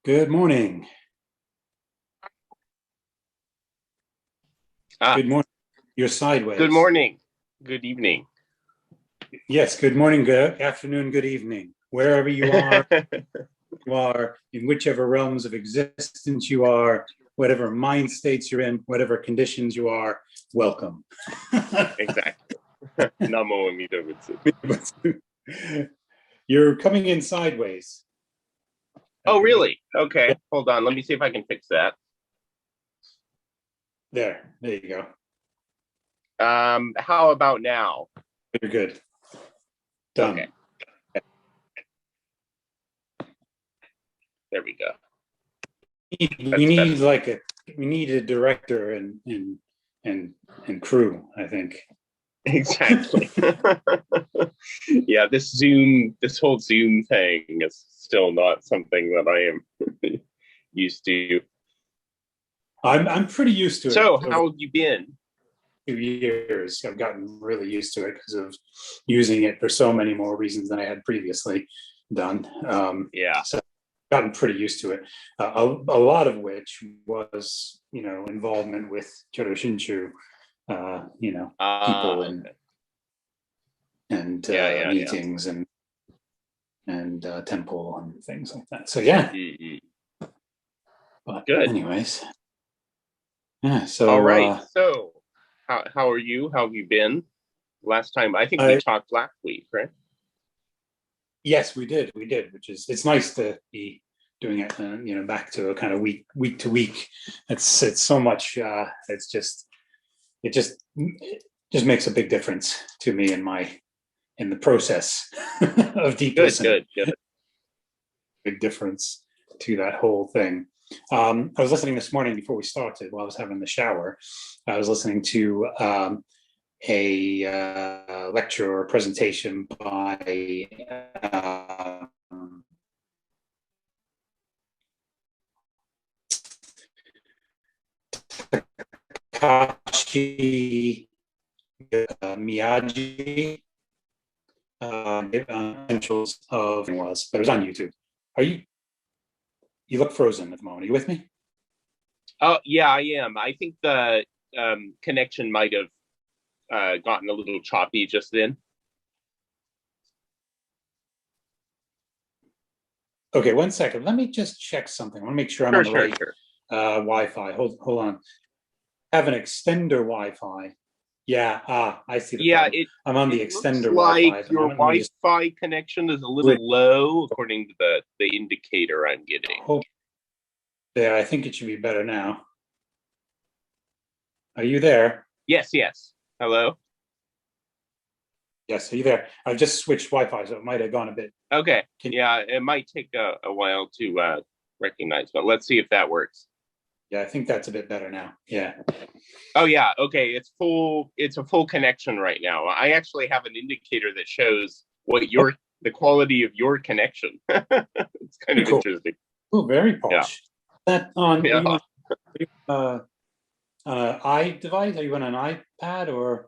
Good morning. Good morning. You're sideways. Good morning. Good evening. Yes, good morning, good afternoon, good evening. Wherever you are in whichever realms of existence you are, whatever mind states you're in, whatever conditions you are, welcome. Exactly. Namo Amida Butsu. You're coming in sideways. Oh, really? Okay. Hold on. Let me see if I can fix that. There you go. How about now? You're good. Done. Okay. There we go. We need a director and crew, I think. Exactly. Yeah, this whole Zoom thing is still not something that I am used to. I'm pretty used to it. So, how have you been? 2 years. I've gotten really used to it because of using it for so many more reasons than I had previously done. Yeah. So I've gotten pretty used to it. A lot of which was, involvement with Jodo Shinshu, people and meetings and temple and things like that. So yeah. Mm-hmm. But good. Anyways, yeah. So all right. So how are you? How have you been? Last time I think we talked last week, right? Yes, we did, which is, it's nice to be doing it, back to a kind of week to week. It's so much. It just makes a big difference to me in the process of deep listening. Good. Big difference to that whole thing. I was listening this morning before we started while I was having the shower. I was listening to a lecture or presentation by Takashi Miyagi, essentials of it was, but it was on YouTube. You look frozen at the moment. Are you with me? Oh, yeah, I am. I think the connection might have gotten a little choppy just then. Okay, 1 second. Let me just check something. I want to make sure I'm on the right Wi-Fi. Hold on. I have an extender Wi-Fi. Yeah, I see the problem. I'm on the extender Wi-Fi. Like your Wi-Fi connection is a little low according to the indicator I'm getting. Yeah, I think it should be better now. Are you there? Yes. Hello? Yes, are you there? I've just switched Wi-Fi, so it might have gone a bit. Okay. Yeah, it might take a while to recognize, but let's see if that works. Yeah, I think that's a bit better now. Yeah. Oh yeah. Okay. It's a full connection right now. I actually have an indicator that shows what the quality of your connection. It's kind of cool. Interesting. Oh, very posh. Yeah. That on an iDevice? Are you on an iPad or?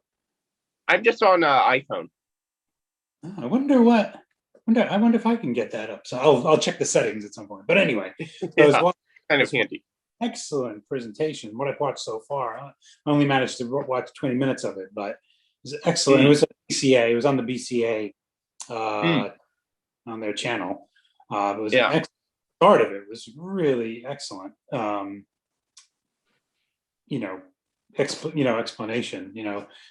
I'm just on iPhone. Oh, I wonder if I can get that up. So I'll check the settings at some point. But anyway, so kind of handy. Excellent presentation. What I've watched so far, I only managed to watch 20 minutes of it, but it was excellent. It was a BCA. It was on the BCA on their channel. It was an excellent part of it. It was really excellent. Explanation.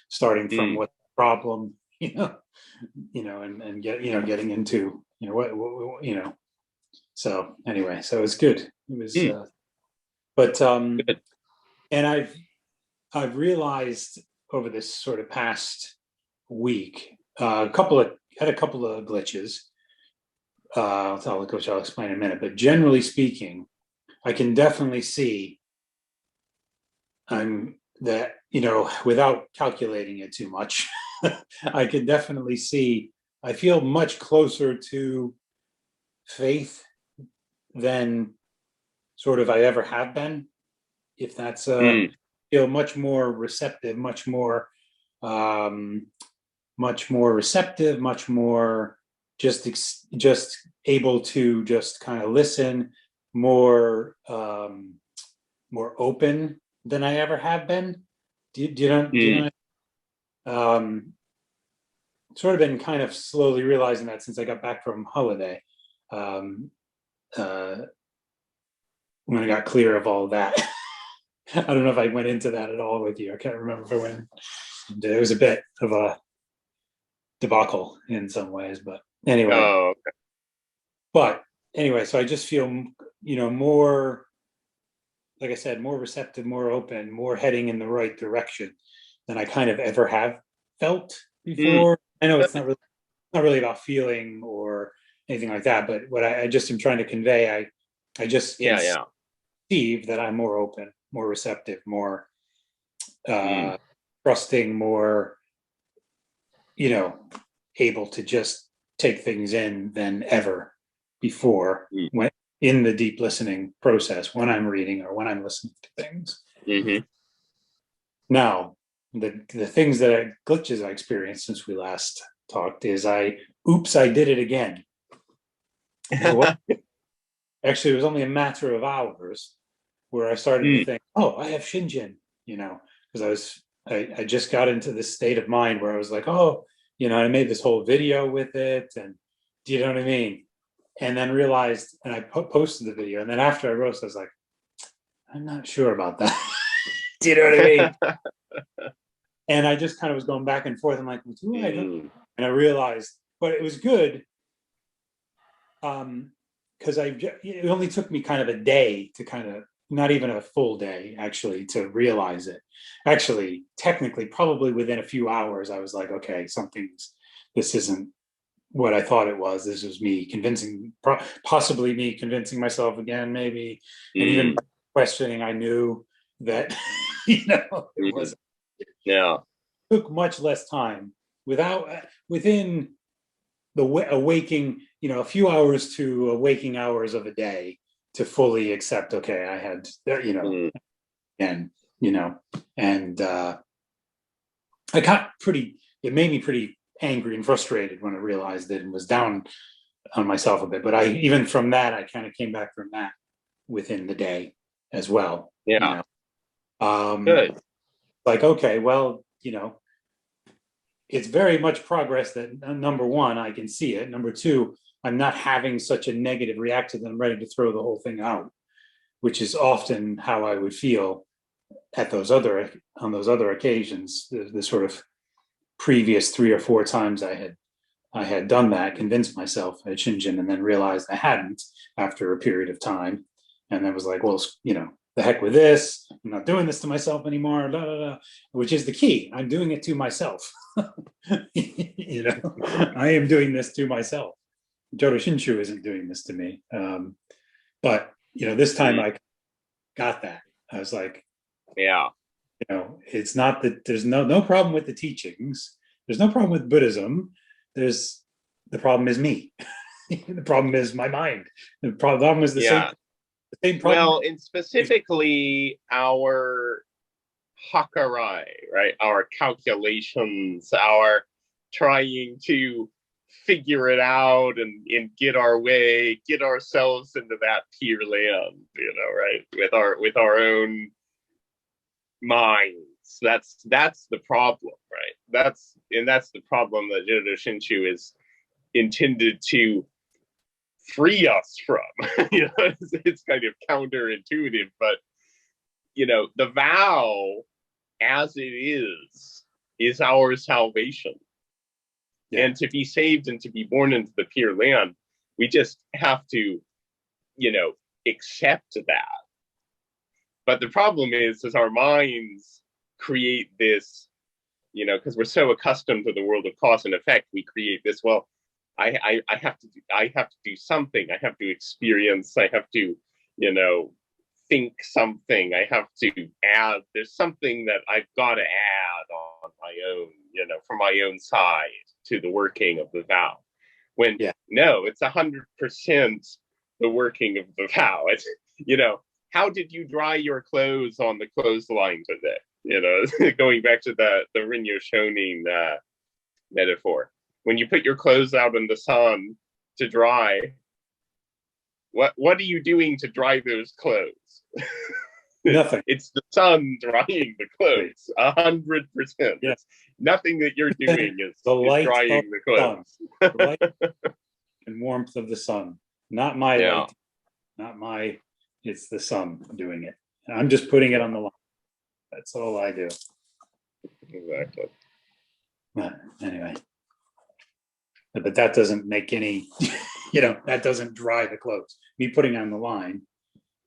Starting from what the problem. And getting into what. So anyway, so it was good. It was. But and I've realized over this sort of past week, had a couple of glitches. Which I'll explain in a minute. But generally speaking, I can definitely see that without calculating it too much, I can definitely see. I feel much closer to faith than sort of I ever have been, if that's feel much more receptive, much more receptive, much more just able to just kind of listen more, more open than I ever have been. Do you know? Do you Mm. know? Sort of been kind of slowly realizing that since I got back from holiday, um, uh, when I got clear of all that. I don't know if I went into that at all with you. I can't remember if I went. It was a bit of a debacle in some ways, but anyway. Oh, But anyway, so I just feel, more, like I said, more receptive, more open, more heading in the right direction than I kind of ever have felt mm. before. I know it's not really about feeling or anything like that, but what I just am trying to convey, I just can Yeah. perceive that I'm more open, more receptive, more Mm. trusting, more, able to just take things in than ever before Mm. when in the deep listening process when I'm reading or when I'm listening to things. Mm-hmm. Now, the things that glitches I experienced since we last talked is I did it again. Actually, it was only a matter of hours where I started to Mm. think, oh, I have Shinjin, because I just got into this state of mind where I was like, oh, I made this whole video with it, and do you know what I mean? And then realized, and I posted the video, and then after I wrote, I was like, I'm not sure about that. Do you know what I mean? And I just kind of was going back and forth. I'm like, well, do I? Don't? Mm. And I realized, but it was good. Because it only took me kind of a day to kind of, not even a full day actually, to realize it. Actually, technically, probably within a few hours, I was like, okay, this isn't what I thought it was. This was me possibly me convincing myself again, maybe, and even Mm. questioning. I knew that, it Mm. was Yeah. took much less time within the awaking, a few hours to waking hours of a day to fully accept, okay, I had, Mm. and, and I got it made me pretty angry and frustrated when I realized it and was down on myself a bit. But even from that, I kind of came back from that within the day as well, Yeah. Good. like, okay, well, it's very much progress that number one, I can see it. Number two, I'm not having such a negative reaction that I'm ready to throw the whole thing out, which is often how I would feel on those other occasions, the sort of previous 3 or 4 times I had done that, convinced myself at Shinjin, and then realized I hadn't after a period of time. And then was like, well, the heck with this. I'm not doing this to myself anymore, blah, blah, blah, which is the key. I'm doing it to myself. I am doing this to myself. Jodo Shinshu isn't doing this to me. But, this time Mm. I got that. I was like, Yeah. it's not that there's no problem with the teachings. There's no problem with Buddhism. The problem is me. The problem is my mind. The problem is the Yeah. same problem. Well, and specifically our hakarai, right? Our calculations, our trying to figure it out and get our way, get ourselves into that pure land, right? With our own minds. That's the problem, right? That's the problem that Jodo Shinshu is intended to free us from. It's kind of counterintuitive, but the vow as it is our salvation. Yeah. And to be saved and to be born into the pure land, we just have to, accept that. But the problem is our minds create this, because we're so accustomed to the world of cause and effect, we create this, well, I have to do something. I have to experience. I have to, think something. I have to add. There's something that I've got to add on my own, from my own side to the working of the vow. When no, it's 100% the working of the vow. It's, how did you dry your clothes on the clothesline today? Going back to the Rinyo Shonin metaphor. when you put your clothes out in the sun to dry, what are you doing to dry those clothes? Nothing. It's the sun drying the clothes, 100%. Yeah. Nothing that you're doing is light drying the clothes. The light and warmth of the sun, not my Yeah. light, not my. It's the sun doing it. I'm just putting it on the line. That's all I do. Exactly. But anyway, but that doesn't make any, that doesn't dry the clothes. Me putting on the line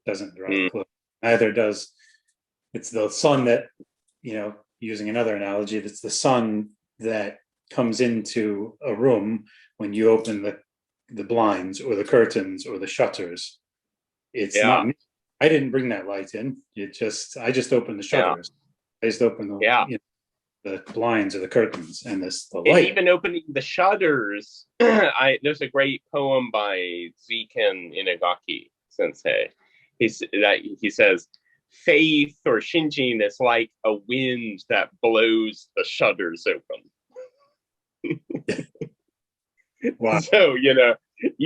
doesn't dry the clothes. Neither does, it's the sun that, using another analogy, it's the sun that comes into a room when you open the blinds or the curtains or the shutters. It's not me. I didn't bring that light in. I just opened the shutters. I just opened the blinds or the curtains, and the light. And even opening the shutters, there's a great poem by Ziken Inagaki Sensei. He says, faith or shinjin is like a wind that blows the shutters open. Wow. So, even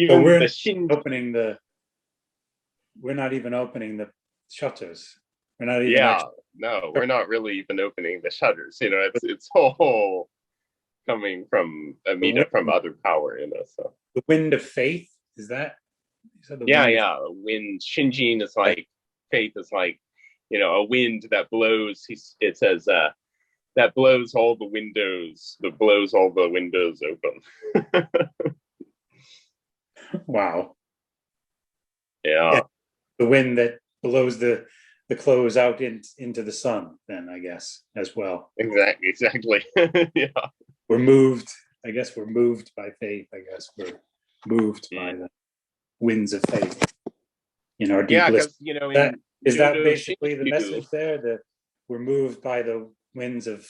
so we're the shinjin. We're not even opening the shutters. We're not even we're not really even opening the shutters. It's all coming from Amida, from other power, So the wind of faith, is that? Wind shinjin is like faith is like, a wind that blows. It says that blows all the windows open. Wow. Yeah. The wind that blows the clothes out into the sun, then, I guess, as well. Exactly. Yeah. We're moved. I guess we're moved by faith. I guess we're moved by the winds of faith. Our deep list. Is that basically the message there? That we're moved by the winds of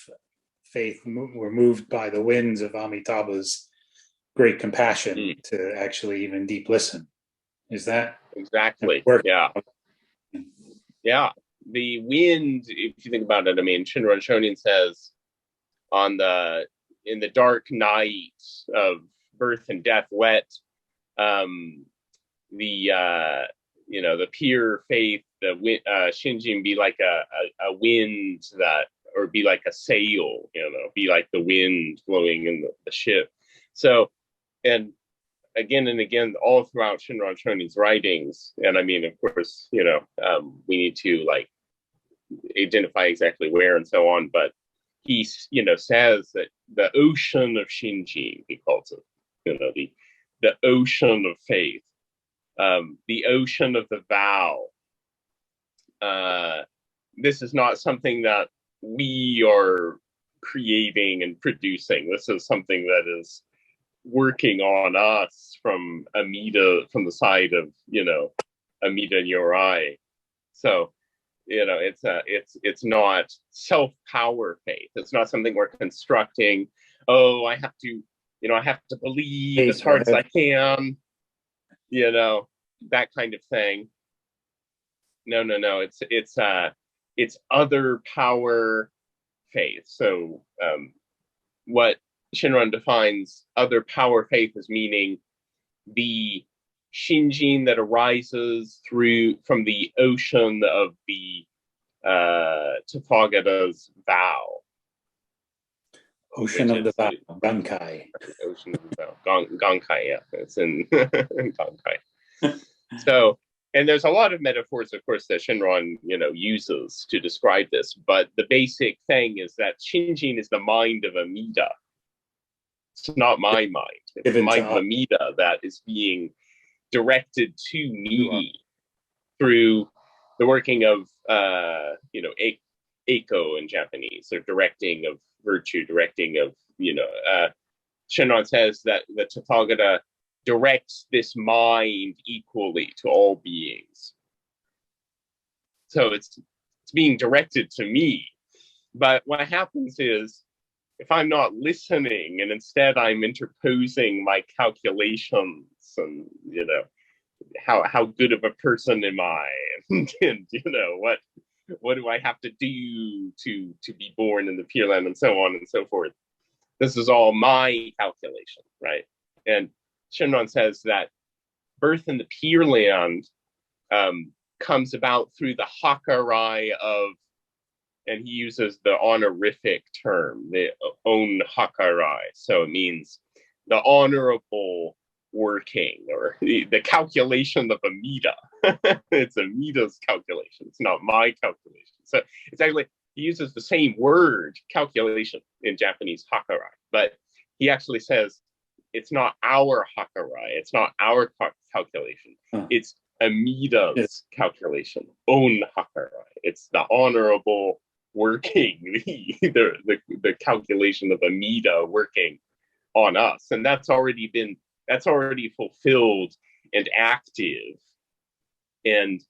faith. We're moved by the winds of Amitabha's great compassion to actually even deep listen. Is that exactly? Yeah. The wind, if you think about it, Shinran Shonin says, in the dark night of birth and death, let the pure faith, the shinjin, be like a wind or be like a sail, be like the wind blowing in the ship. So, and again, all throughout Shinran Shonin's writings, and of course, we need to identify exactly where and so on, but he, says that the ocean of Shinjin, he calls it, the ocean of faith, the ocean of the vow. This is not something that we are creating and producing. This is something that is working on us from Amida, from the side of, Amida Nyorai. So, it's not self-power faith. It's not something we're constructing. Oh, I have to believe as hard as I can, that kind of thing. No. It's other power faith. So, what Shinran defines other power faith as meaning the shinjin that arises from the ocean of the Tathagata's vow. Ocean of the vow, Gankai. Ocean of the vow, Gankai, yeah, it's in Gankai. So, and there's a lot of metaphors, of course, that Shinran, uses to describe this, but the basic thing is that shinjin is the mind of Amida. It's not my mind. It's the mind of Amida that is being directed to me through the working of, eiko in Japanese, or directing of virtue, directing of, Shinran says that the Tathagata directs this mind equally to all beings. So it's being directed to me. But what happens is, if I'm not listening and instead I'm interposing my calculations and, how good of a person am I? And what do I have to do to be born in the Pure Land, and so on and so forth? This is all my calculation, right? And Shinran says that birth in the Pure Land comes about through the Hakarai of, and he uses the honorific term, the own Hakarai. So it means the honorable working, or the calculation of Amida. It's Amida's calculation. It's not my calculation. So it's actually, he uses the same word, calculation, in Japanese, Hakarai, but he actually says it's not our Hakarai. It's not our calculation. It's Amida's calculation, own Hakarai. It's the honorable working, the calculation of Amida working on us, and that's already fulfilled and active and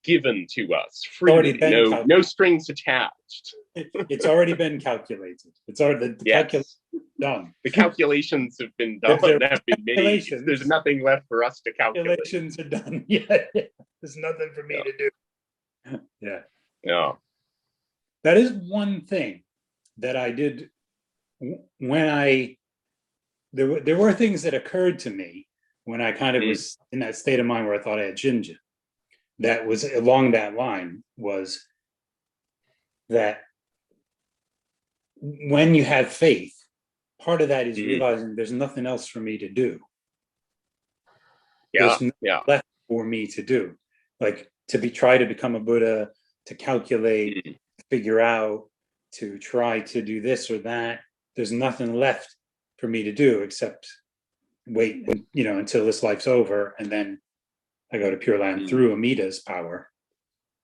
given to us freely. No strings attached. It's already been calculated. It's already the calculation done. The calculations have been done. Have been made. There's nothing left for us to calculate. Calculations are done. Yeah, there's nothing for me to do. Yeah. That is one thing that I did when there were things that occurred to me when I kind of was in that state of mind where I thought I had Shinjin. That was along that line, was that when you have faith, part of that is realizing there's nothing else for me to do. There's nothing left for me to do. Like try to become a Buddha, to calculate, figure out, to try to do this or that. There's nothing left for me to do except wait, until this life's over, and then I go to Pure Land through Amida's power.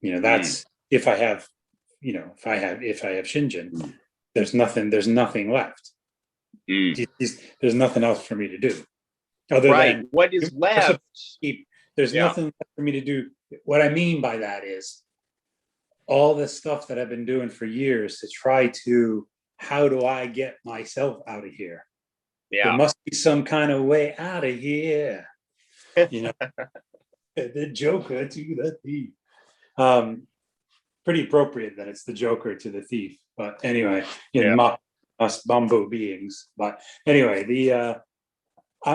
That's if I have Shinjin, there's nothing left. There's nothing else for me to do. Other than what is left? There's nothing left for me to do. What I mean by that is all the stuff that I've been doing for years to try to, how do I get myself out of here? There must be some kind of way out of here. The Joker to the thief. Pretty appropriate that it's the Joker to the thief. But anyway, us bamboo beings. But anyway,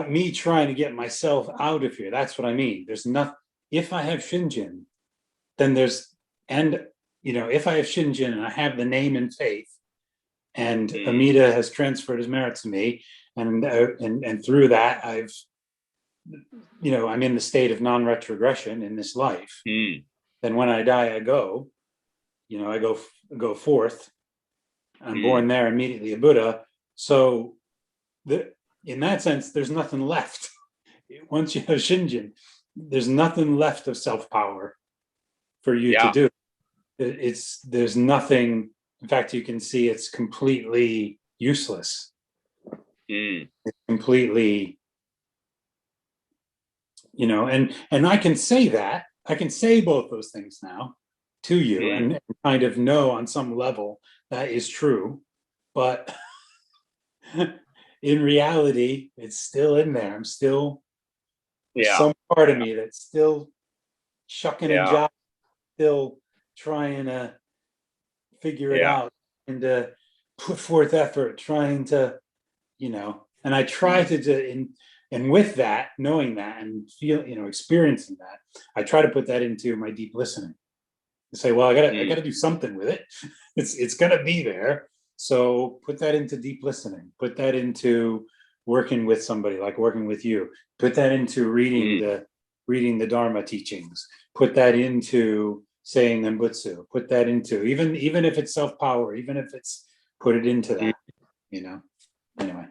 me trying to get myself out of here. That's what I mean. There's nothing. If I have Shinjin, then if I have Shinjin and I have the name and faith, and Amida has transferred his merit to me, and through that I'm in the state of non-retrogression in this life. Then when I die, I go forth. I'm born there, immediately a Buddha. So in that sense, there's nothing left. Once you have Shinjin, there's nothing left of self-power for you to do. There's nothing. In fact, you can see it's completely useless. It's completely, and I can say that. I can say both those things now to you and kind of know on some level that is true. But in reality, it's still in there. I'm still, some part of me that's still shucking and jiving, still trying to figure it out and to put forth effort, trying to, and I try to do, and with that, knowing that and experiencing that, I try to put that into my deep listening and say, well, I gotta do something with it. It's gonna be there. So put that into deep listening, put that into working with somebody, like working with you, put that into reading the Dharma teachings, put that into saying Nembutsu, put that into, even if it's self-power, even if it's, put it into that, anyway.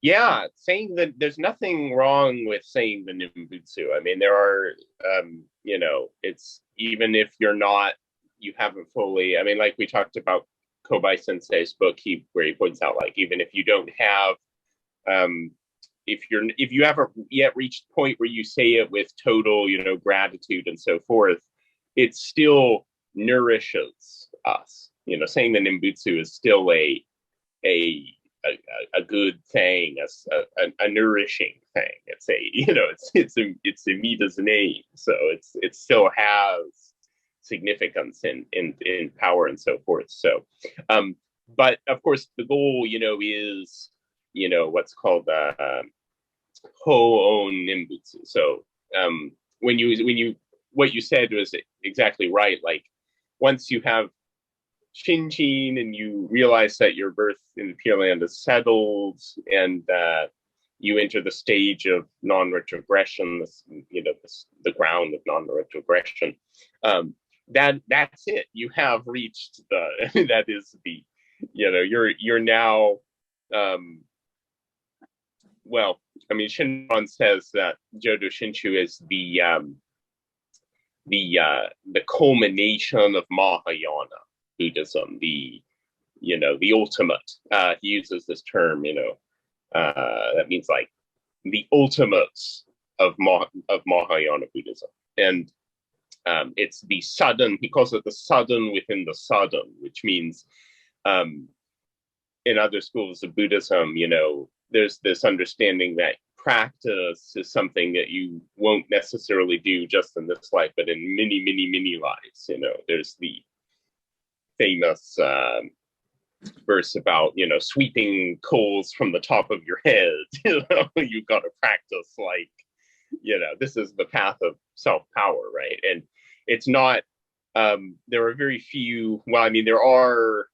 Yeah, saying that there's nothing wrong with saying the Nimbutsu. I mean, there are, it's, even if you haven't fully, I mean, like we talked about Kobai Sensei's book, where he points out, like, even if you don't have, if you haven't yet reached the point where you say it with total, gratitude and so forth, it still nourishes us. Saying the Nimbutsu is still a good thing, a nourishing thing. It's Amida's name, so it still has significance in power and so forth. So, but of course, the goal, is, what's called ho-on nimbutsu. So when you what you said was exactly right. Like once you have Shinchin and you realize that your birth in the Pure Land is settled, and you enter the stage of non-retrogression, the ground of non-retrogression. That's it. You have reached the that is the you're now well, I mean, Shinran says that Jodo Shinshu is the culmination of Mahayana Buddhism, the ultimate. He uses this term, that means like the ultimate of Mahayana Buddhism, and it's the sudden. He calls it the sudden within the sudden, which means in other schools of Buddhism, there's this understanding that practice is something that you won't necessarily do just in this life, but in many, many, many lives. There's the famous verse about, sweeping coals from the top of your head. You've got to practice like, this is the path of self-power, right? And it's not, there are very few, well, I mean, there are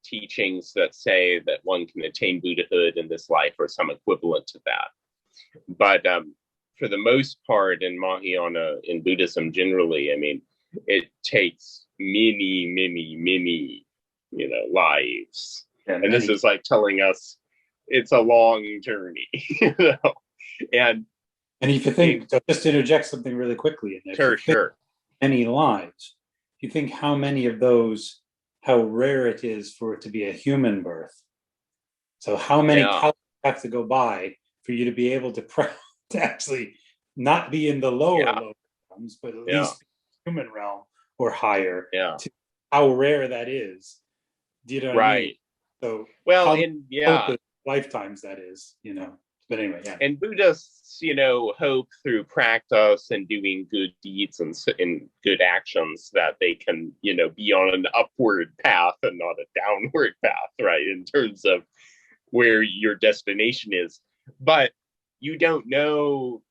teachings that say that one can attain Buddhahood in this life or some equivalent to that. But for the most part in Mahayana, in Buddhism generally, I mean, it takes many, many, many, lives. And this is like telling us it's a long journey, And if you think, just to interject something really quickly in there. Sure. Many lives. If you think how many of those, how rare it is for it to be a human birth. So how many cows have to go by for you to be able to actually not be in the lower realms, but at least human realm or higher. To how rare that is. Do you know what I mean? So lifetimes that is, But anyway, yeah. And Buddhists, hope through practice and doing good deeds and good actions that they can, be on an upward path and not a downward path, right? In terms of where your destination is. But you don't know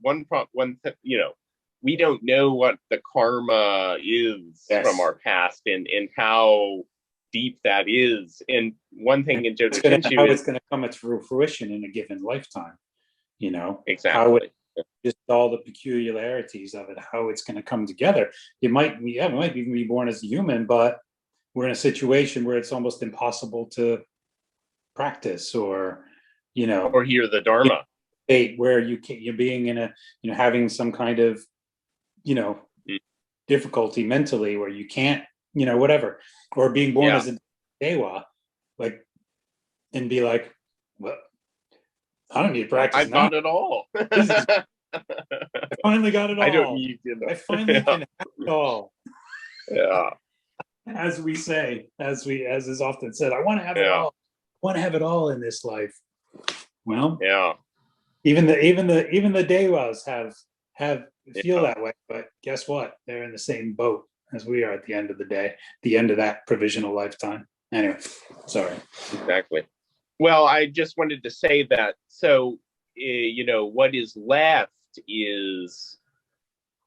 we don't know what the karma is from our past and how deep that is. And one thing in Jodo Shinshu how it's going to come to fruition in a given lifetime, exactly. How just all the peculiarities of it, how it's going to come together. It might even be born as a human, but we're in a situation where it's almost impossible to practice or hear the Dharma. Where you're being in a having some kind of difficulty mentally where you can't whatever, or being born as a Dewa, like, and be like, well, I don't need to practice. I've got it all. I finally got it all. I don't need I finally can have it all. Yeah. As we say, as is often said, I want to have it all. I want to have it all in this life. Well, even the Dewas have feel that way, but guess what? They're in the same boat as we are at the end of the day, the end of that provisional lifetime. Anyway, sorry. Exactly. Well, I just wanted to say that. So, what is left is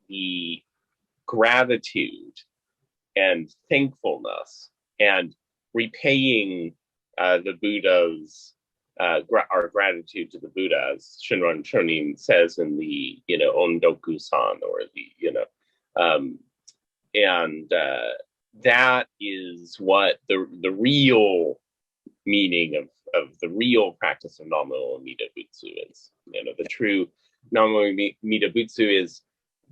the gratitude and thankfulness and repaying the Buddha's our gratitude to the Buddha, as Shinran Shonin says in the Ondoku-san, or the and that is what the real meaning of the real practice of Namo Amida Butsu is. The true Namo Amida Butsu is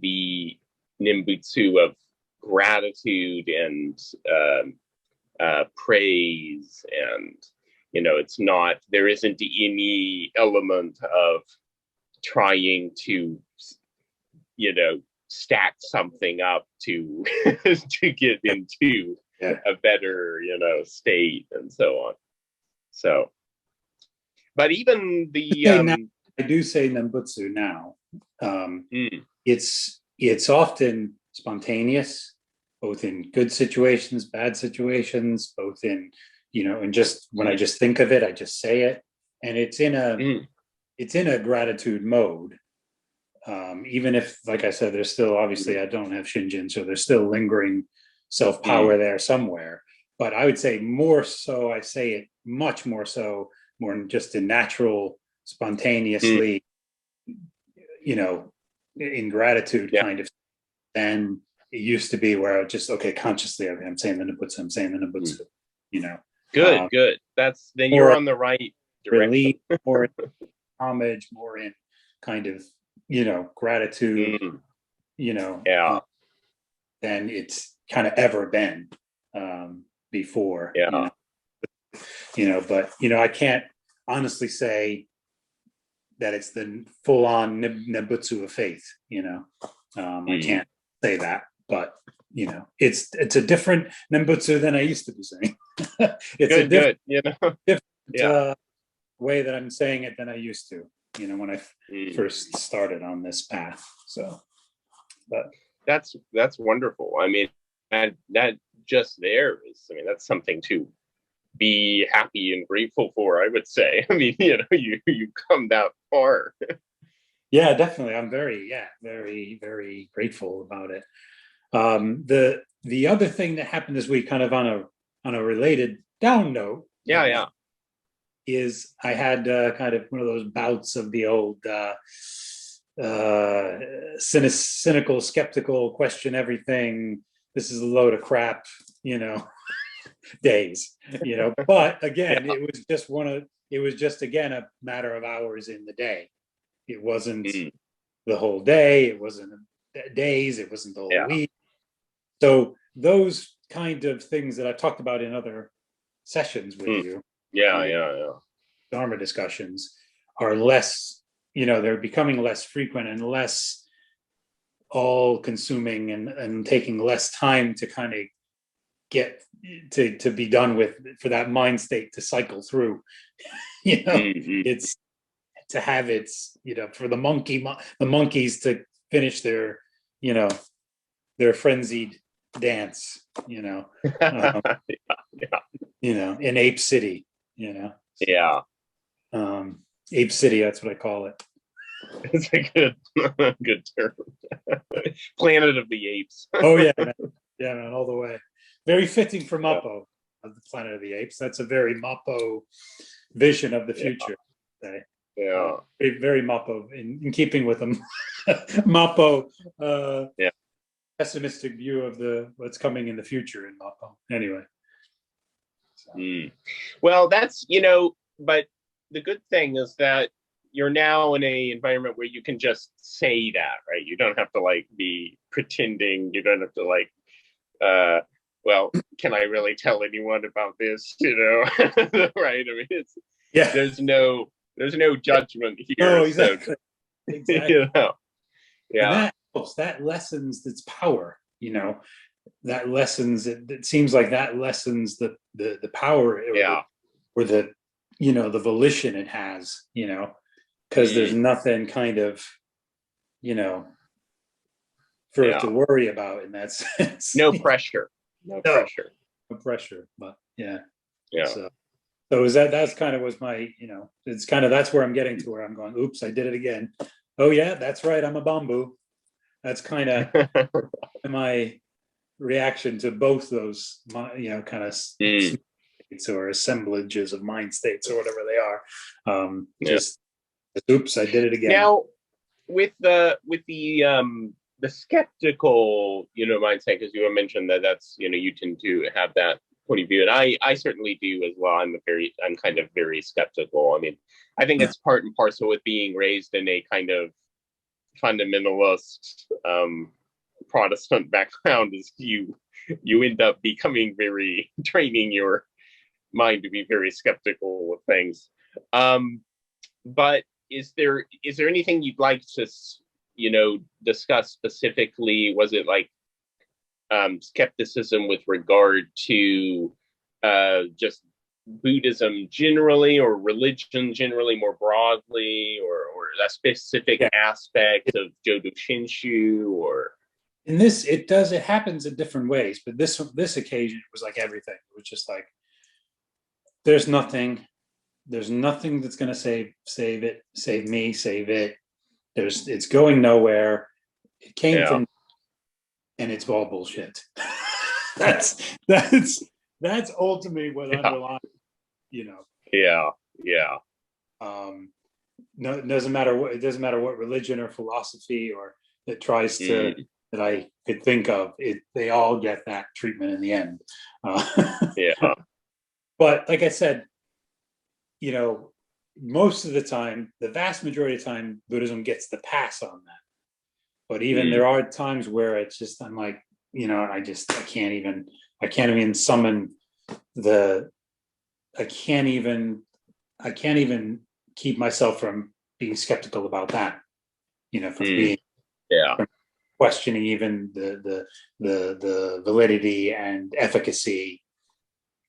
the nimbutsu of gratitude and praise, and it's not, there isn't any element of trying to stack something up to to get into a better state and so on. So, but even the I do say Nembutsu now. It's often spontaneous, both in good situations, bad situations, both in and just when I just think of it, I just say it, and it's in Mm. a gratitude mode. Even if, like I said, there's still, obviously I don't have Shinjin, so there's still lingering self-power there somewhere. But I would say more so, I say it much more so, more in just a natural, spontaneously, in gratitude kind of, than it used to be, where I would just, okay, consciously, I'm saying the Nibutsu, I'm saying the Nibutsu, Good. Then you're on the right direction. Relief, more in homage, more in kind of, gratitude, than it's kind of ever been before. But I can't honestly say that it's the full-on Nibutsu of faith. I can't say that, but it's a different Nembutsu than I used to be saying. It's a different way that I'm saying it than I used to, when I first started on this path. So, but that's wonderful. I mean, that just there is, that's something to be happy and grateful for, I would say. I mean, you come that far. Yeah, definitely. I'm very, very grateful about it. The other thing that happened this week, kind of on a related down note, is I had kind of one of those bouts of the old cynical, skeptical, question everything, this is a load of crap, days. But again, it was just again a matter of hours in the day. It wasn't the whole day. It wasn't days. It wasn't the whole week. So those kind of things that I've talked about in other sessions with you, Dharma discussions, are less, they're becoming less frequent and less all-consuming, and taking less time to kind of get to be done with, for that mind state to cycle through. It's to have its, for the monkeys to finish their, their frenzied dance, in Ape City, Ape City, that's what I call it. It's a good term. Planet of the Apes. Oh yeah, man, all the way. Very fitting for Mappo, of the Planet of the Apes. That's a very Mappo vision of the future. Very, very Mappo, in keeping with them. Mappo pessimistic view of what's coming in the future in Mappo. Anyway. Well, that's, but the good thing is that you're now in an environment where you can just say that, right? You don't have to be pretending. You don't have to well, can I really tell anyone about this? Right? I mean, there's no judgment here. No, exactly. So, exactly. And that helps. That lessens its power. That lessens it. It seems like that lessens the power, or the the volition it has. Because there's nothing kind of for it to worry about in that sense. No pressure. No pressure. But so is that's kind of was my, it's kind of, that's where I'm getting to, where I'm going, oops, I did it again. Oh yeah, that's right, I'm a bamboo. That's kind of my reaction to both those, kind of states or assemblages of mind states or whatever they are. Just oops, I did it again. Now, with the skeptical, mindset, because you mentioned that's, you tend to have that point of view, and I certainly do as well. I'm kind of very skeptical. I mean, I think it's part and parcel with being raised in a kind of fundamentalist Protestant background, is you end up becoming training your mind to be very skeptical of things. But is there anything you'd like to discuss specifically? Was it skepticism with regard to just Buddhism generally, or religion generally more broadly, or a specific aspect of Jodo Shinshu? Or in this, it happens in different ways, but this occasion it was like everything. It was just like there's nothing that's going to save me, save it. It's going nowhere. It came Yeah. from, and it's all bullshit. that's ultimately what Yeah. underlies, you know. Yeah. Yeah. No, it doesn't matter what religion or philosophy or that tries to that I could think of. They all get that treatment in the end. Yeah. But like I said, you know, most of the time, the vast majority of the time, Buddhism gets the pass on that. But even there are times where it's just, I'm like, you know, I can't even summon the, I can't even keep myself from being skeptical about that, you know, from being, Yeah. from questioning even the validity and efficacy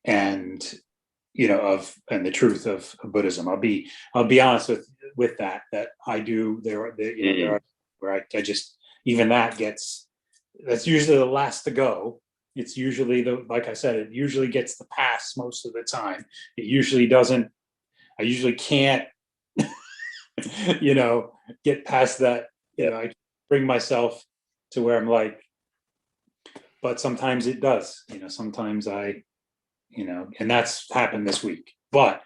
and, you know, and the truth of Buddhism. I'll be honest with that I do. There are where I just, even that's usually the last to go. It's usually like I said, it usually gets the pass most of the time. It usually doesn't. I usually can't, you know, get past that. You know, I bring myself to where I'm like, but sometimes it does. You know, sometimes you know, and that's happened this week. But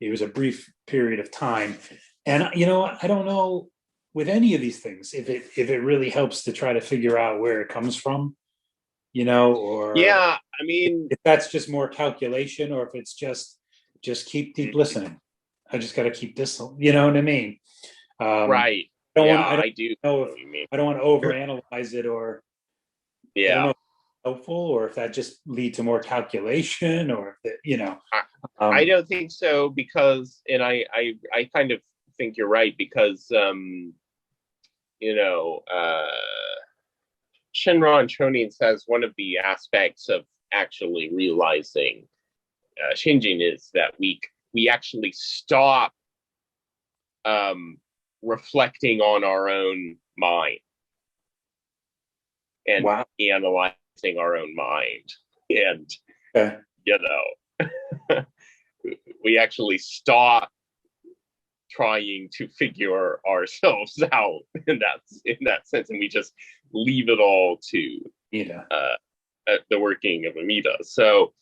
it was a brief period of time, and you know, I don't know with any of these things if it really helps to try to figure out where it comes from, you know, or Yeah. I mean, if that's just more calculation, or if it's just keep listening. I just got to keep this, you know what I mean? right. I don't Yeah, want. I don't I do know know if what you mean. I don't want to overanalyze it, or I don't Yeah. know if it's helpful, or if that just lead to more calculation, or if it, you know. I don't think so because, and I kind of think you're right because, you know, Shinran Chonin says one of the aspects of actually realizing Shinjin is that we actually stop um, reflecting on our own mind and Wow. analyzing our own mind, and Okay. you know, we actually stop trying to figure ourselves out in that sense, and we just leave it all to Yeah. the working of Amida. So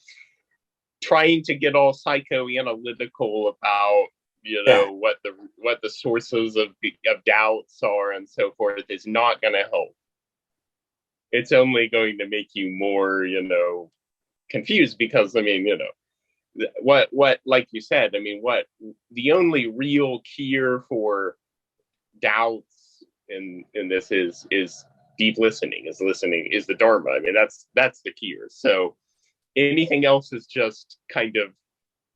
trying to get all psychoanalytical about, you Yeah. know, what the sources of doubts are and so forth is not going to help. It's only going to make you more, you know, confused because, I mean, you know, what like you said, I mean, what the only real cure for doubts in this is deep listening, is the Dharma. I mean, that's the cure. So anything else is just kind of,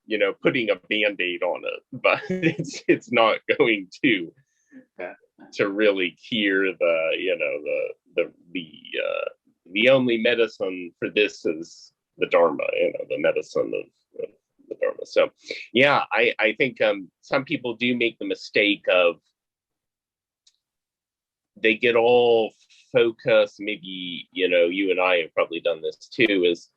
you know, putting a band-aid on it, but it's not going to really cure the, you know, the only medicine for this is the Dharma, you know, the medicine of the Dharma. So yeah, I think some people do make the mistake of they get all focused. Maybe, you know, you and I have probably done this too, is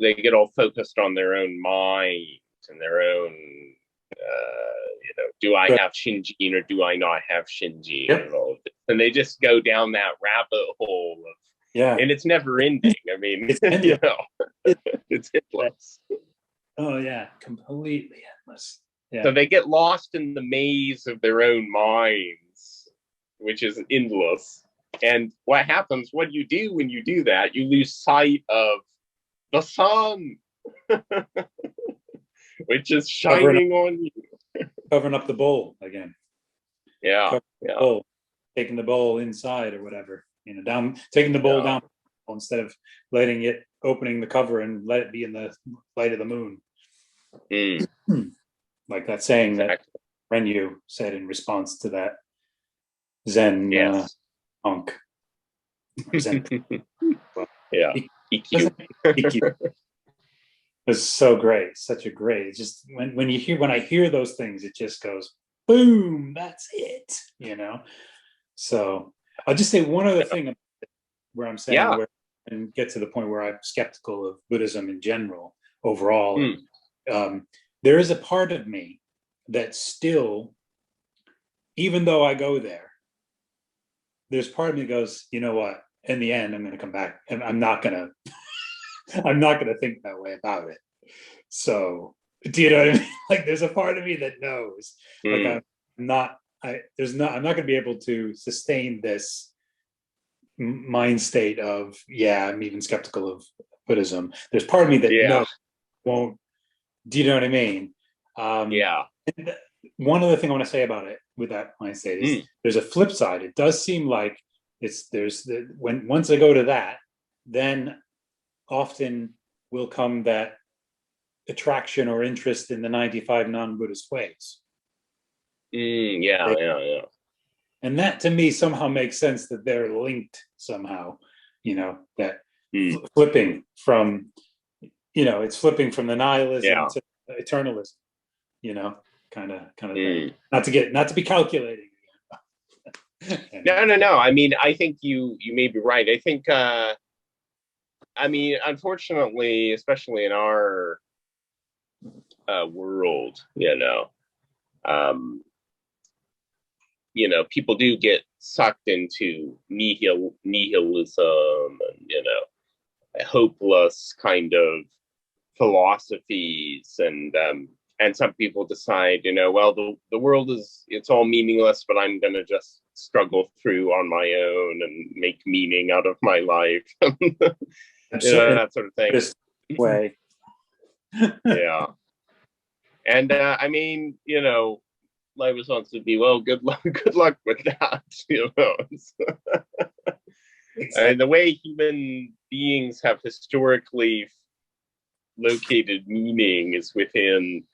they get all focused on their own mind and their own, you know, do I have Shinjin or do I not have Shinjin, Yep. and all of this. And they just go down that rabbit hole of, Yeah. and it's never ending. I mean, It's you endless. know, it's endless. Oh yeah, completely endless. Yeah. So they get lost in the maze of their own minds, which is endless. And what happens, what you do when you do that, you lose sight of the sun, which is shining on you. Covering up the bowl again. Yeah, Covering the yeah, bowl, taking the bowl inside or whatever. You know, down, taking the bowl yeah. down instead of letting it, opening the cover and let it be in the light of the moon. Like that saying that Exactly. Renyu said in response to that Zen Yes. monk. Zen. Well, Yeah. EQ. EQ. Was so great, such a great. It's just when I hear those things, it just goes boom. That's it, you know. So I'll just say one other thing where I'm saying Yeah. where, and get to the point where I'm skeptical of Buddhism in general overall, and there is a part of me that still, even though I go there, there's part of me that goes, you know what? In the end, I'm going to come back, and I'm not going to think that way about it. So, do you know what I mean? Like, there's a part of me that knows, like, I'm not going to be able to sustain this mind state of, yeah, I'm even skeptical of Buddhism. There's part of me that Yeah. no, won't. Do you know what I mean? Yeah. One other thing I want to say about it with that mind state is there's a flip side. It does seem like once I go to that, then often will come that attraction or interest in the 95 non-Buddhist ways. Yeah. And that to me somehow makes sense, that they're linked somehow, that flipping from, it's flipping from the nihilism to eternalism, kind of thing. Not to be calculating. No. I mean, I think you may be right. I think, unfortunately, especially in our world, people do get sucked into nihilism and, hopeless kind of philosophies, and some people decide, well, the world it's all meaningless, but I'm gonna just struggle through on my own and make meaning out of my life. That sort of thing. Way. Yeah. And my response would be, well, good luck with that. Exactly. And the way human beings have historically located meaning is within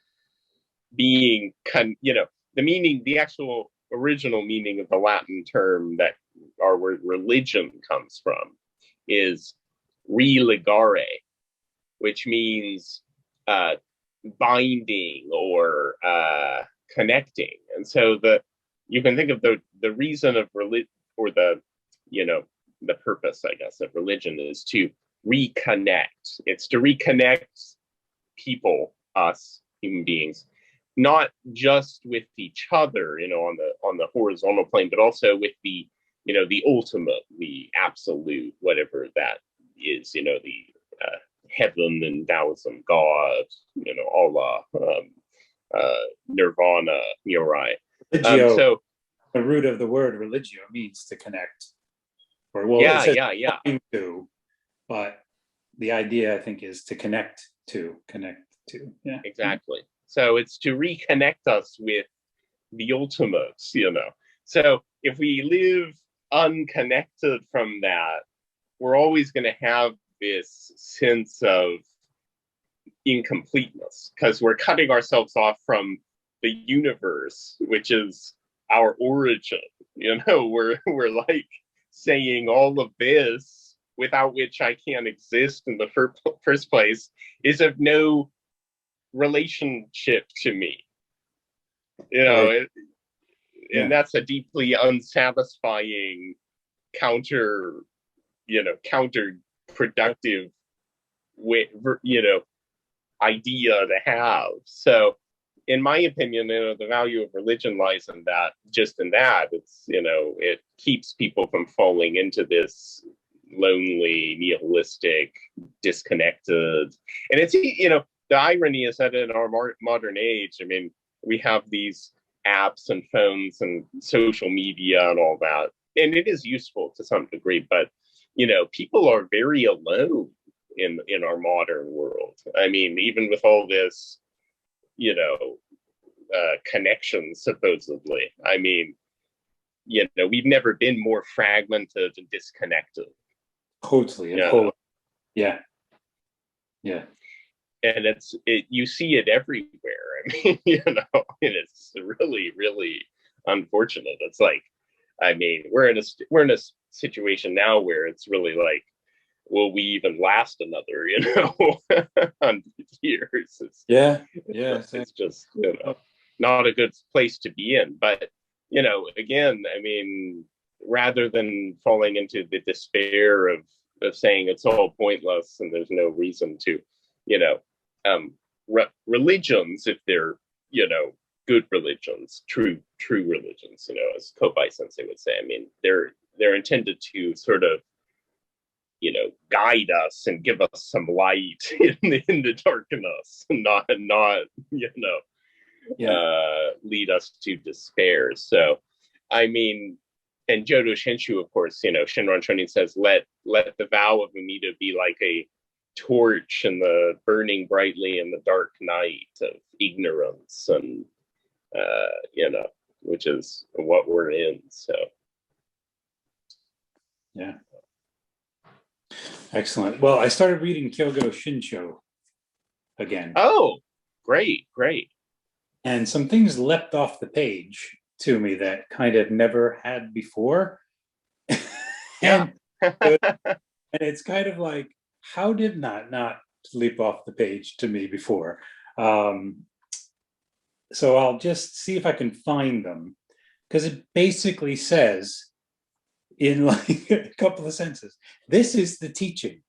being, the meaning, the actual original meaning of the Latin term that our word religion comes from is religare, which means binding or connecting. And so you can think of the reason of religion, or the purpose, I guess, of religion is to reconnect. It's to reconnect people, us human beings, not just with each other, on the horizontal plane, but also with the ultimate, the absolute, whatever that is, the heaven and Taoism, God, Allah, Nirvana, Nirvana. So the root of the word religio means to connect, or to, but the idea, I think, is to connect to. Yeah, exactly. So it's to reconnect us with the ultimates, So if we live unconnected from that, we're always going to have this sense of incompleteness, because we're cutting ourselves off from the universe, which is our origin. We're like saying all of this, without which I can't exist in the first place, is of no relationship to me. And that's a deeply unsatisfying, counterproductive way, idea to have. So in my opinion, the value of religion lies in that, it's, it keeps people from falling into this lonely, nihilistic, disconnected. And it's, the irony is that in our modern age, we have these apps and phones and social media and all that, and it is useful to some degree, but people are very alone in our modern world. Even with all this, connections, supposedly. We've never been more fragmented and disconnected. Totally. Yeah. And you see it everywhere. And it's really, really unfortunate. It's like, we're in a situation now where it's really like, will we even last another, 100 years? It's just, not a good place to be in. But, again, rather than falling into the despair of saying it's all pointless and there's no reason to, religions, if they're, good religions, true religions, as Kobai Sensei would say. I mean, they're intended to sort of, guide us and give us some light in the darkness, not lead us to despair. So, I mean, and Jodo Shinshu, of course, Shinran Shonin says, let the vow of Amida be like a torch in the burning brightly in the dark night of ignorance, and which is what we're in. So, yeah. Excellent. Well, I started reading Kyogo Shinsho again. Oh, great. And some things leapt off the page to me that kind of never had before. Yeah. and it's kind of like, how did not leap off the page to me before? So I'll just see if I can find them, because it basically says in like a couple of sentences, this is the teaching,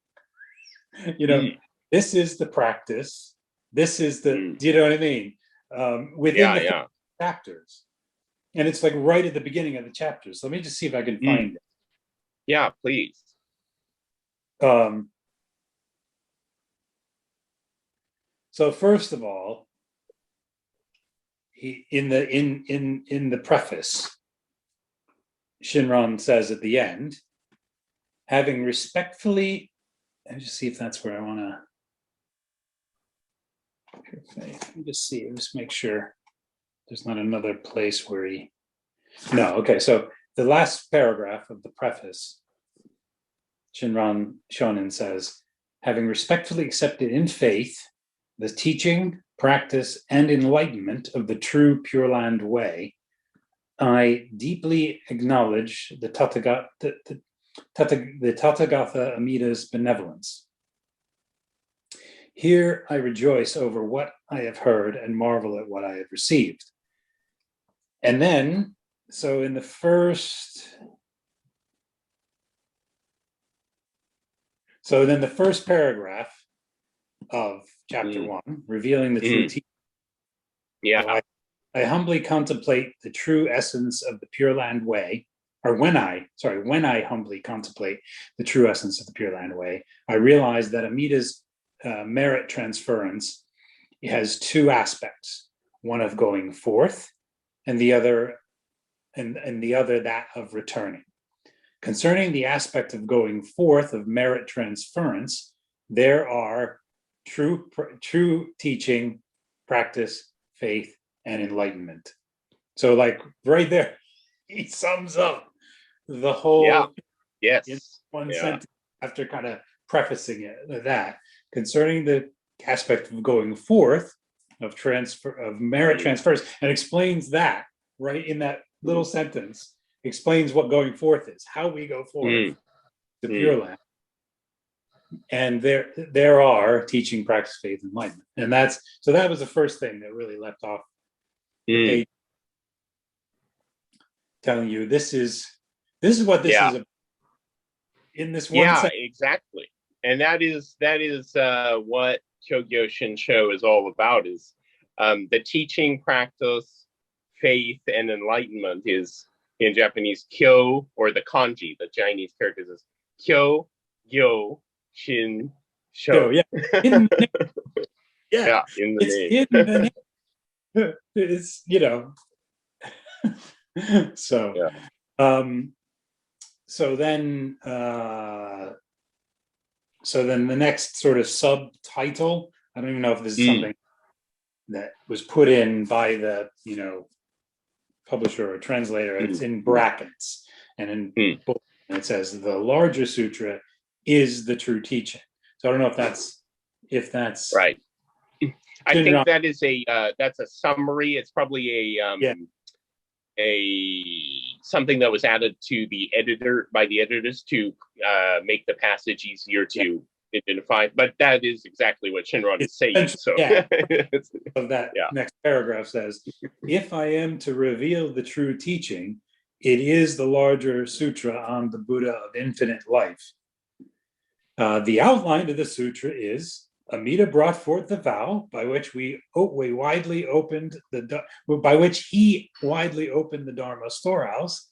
this is the practice, this is the, do you know what I mean? Within the chapters. And it's like right at the beginning of the chapters. So let me just see if I can find it. Yeah, please. So first of all, he in the preface, Shinran says at the end, having respectfully, let me just see if that's where I want to. Let me just see, just make sure there's not another place where he. No, okay. So the last paragraph of the preface, Shinran Shonin says, having respectfully accepted in faith the teaching, practice, and enlightenment of the true Pure Land way, I deeply acknowledge the Tathagata Amida's benevolence. Here I rejoice over what I have heard and marvel at what I have received. And then, so in the first paragraph of chapter 1, revealing the true teaching. Yeah. I humbly contemplate the true essence of the Pure Land way, or when I humbly contemplate the true essence of the Pure Land way, I realize that Amida's merit transference has two aspects: one of going forth, and the other that of returning. Concerning the aspect of going forth of merit transference, there are true teaching, practice, faith, and enlightenment. So, like right there, he sums up the whole in one sentence after kind of prefacing it with that. Concerning the aspect of going forth of merit transfers, and explains that right in that little sentence, explains what going forth is, how we go forth to Pure Land. And there are teaching, practice, faith, and enlightenment. And that was the first thing that really leapt off the page, telling you this is what this is about. In this one sentence. Exactly. And that is what Kyogyo Shinsho is all about, is the teaching, practice, faith, and enlightenment is, in Japanese, kyo, or the kanji, the Chinese characters, is kyo, gyo, shin, sho. Yeah. In the name. In the name. It's, so so then the next sort of subtitle, I don't even know if this is something that was put in by the publisher or translator. It's in brackets, and and it says the larger sutra is the true teaching. So I don't know if that's right. I think that is that's a summary. It's probably something that was added to the editors to make the passage easier to identify. But that is exactly what Shinran is saying. So next paragraph says, if I am to reveal the true teaching, it is the larger sutra on the Buddha of infinite life. The outline of the sutra is Amida brought forth the vow by which we widely opened by which he widely opened the Dharma storehouse.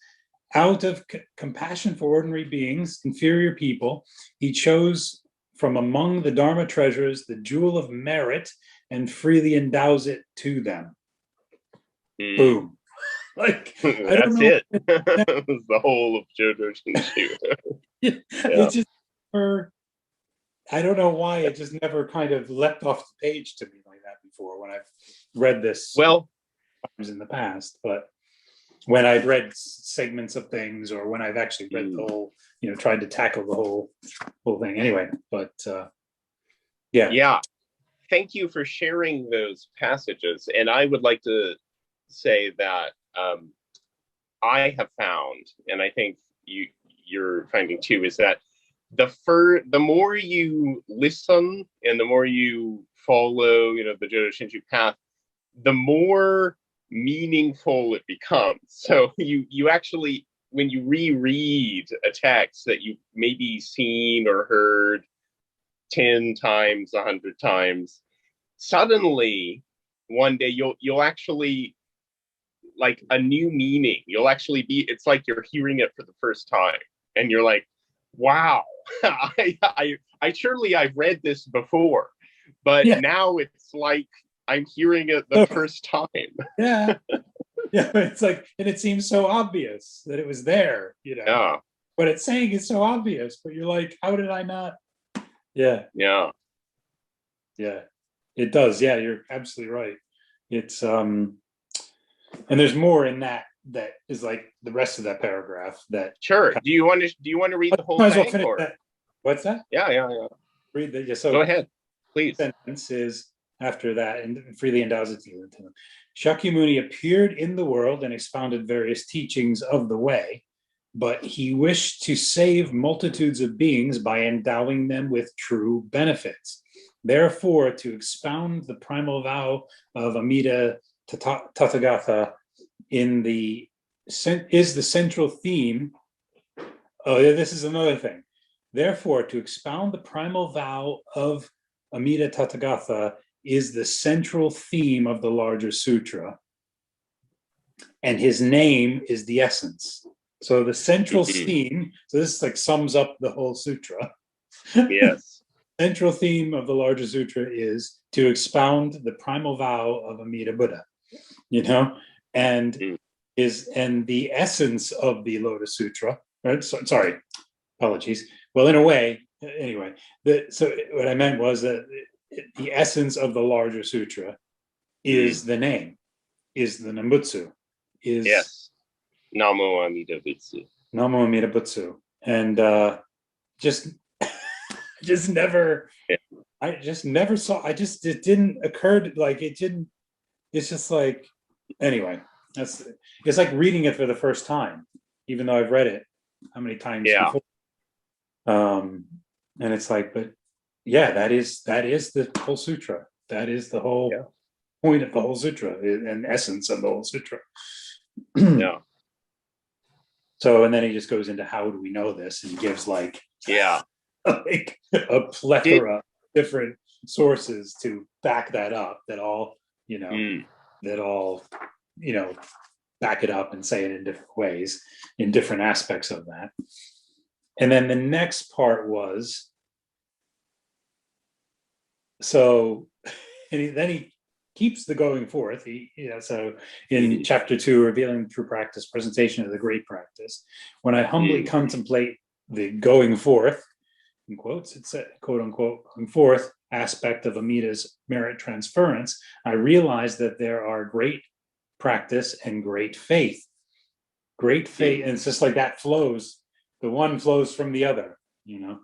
Out of compassion for ordinary beings, inferior people, he chose from among the Dharma treasures the jewel of merit and freely endows it to them. Boom. Like, I don't That's know. it. That's the whole of Jodo Shinshu. It's just I don't know why it just never kind of leapt off the page to me like that before when I've read this Well, in the past, but when I've read segments of things or when I've actually read the whole, tried to tackle the whole thing anyway. But yeah. Thank you for sharing those passages. And I would like to say that I have found, and I think you're finding too, is that the more you listen and the more you follow, the Jodo Shinshu path, the more meaningful it becomes. So you actually, when you reread a text that you've maybe seen or heard 10 times, 100 times, suddenly one day you'll actually, like, a new meaning. You'll actually it's like you're hearing it for the first time, and you're like, wow, I surely I've read this before, but now it's like I'm hearing it the first time. Yeah. It's like, and it seems so obvious that it was there, Yeah. What it's saying is so obvious, but you're like, how did I not? Yeah. It does. Yeah, you're absolutely right. It's and there's more in that is like the rest of that paragraph. That sure. Do you want to read the whole thing? Well, or? What's that? Yeah. Read that. Yeah. So go ahead, please. Sentence is after that, and freely endows it to them. Shakyamuni appeared in the world and expounded various teachings of the way, but he wished to save multitudes of beings by endowing them with true benefits. Therefore, to expound the primal vow of Amida Tathagata is the central theme. Oh, yeah, this is another thing. Therefore, to expound the primal vow of Amida Tathagata is the central theme of the larger sutra, and his name is the essence. So the central theme, so this like sums up the whole sutra. Yes. Central theme of the larger sutra is to expound the primal vow of Amida Buddha, and the essence of the Lotus Sutra, right? Sorry, apologies. Well, in a way, anyway, so what I meant was that the essence of the larger sutra is the name, is the Nambutsu, is Namo Amida Butsu. Namo Amida Butsu, and I just never saw. It didn't occur to, like, it didn't. It's just like, anyway, it's like reading it for the first time, even though I've read it how many times before. And it's like, but yeah, that is the whole sutra. That is the whole point of the whole sutra, and essence of the whole sutra. So, and then he just goes into how do we know this, and he gives like a plethora of different sources to back that up. That all back it up and say it in different ways, in different aspects of that. And then the next part was, so, and then he keeps the going forth. So in chapter 2, revealing true practice, presentation of the great practice, when I humbly contemplate the going forth, in quotes, it's a quote unquote going forth aspect of Amida's merit transference, I realize that there are great practice and great faith. Great faith, and it's just like that flows. The one flows from the other. The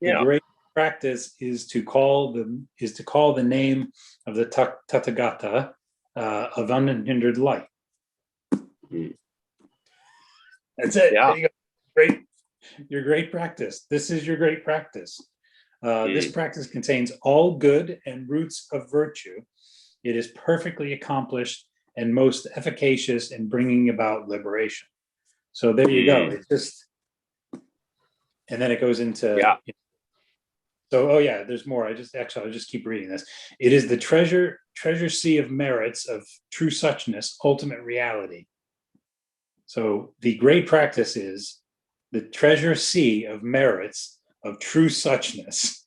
great practice is to call the name of the Tathagata of unhindered light. That's it. Yeah. There you go. Your great practice. This is your great practice. This practice contains all good and roots of virtue. It is perfectly accomplished and most efficacious in bringing about liberation. So there you go. It's just, and then it goes into So, oh yeah, there's more. I'll just keep reading this. It is the treasure sea of merits of true suchness, ultimate reality. So the great practice is the treasure sea of merits of true suchness,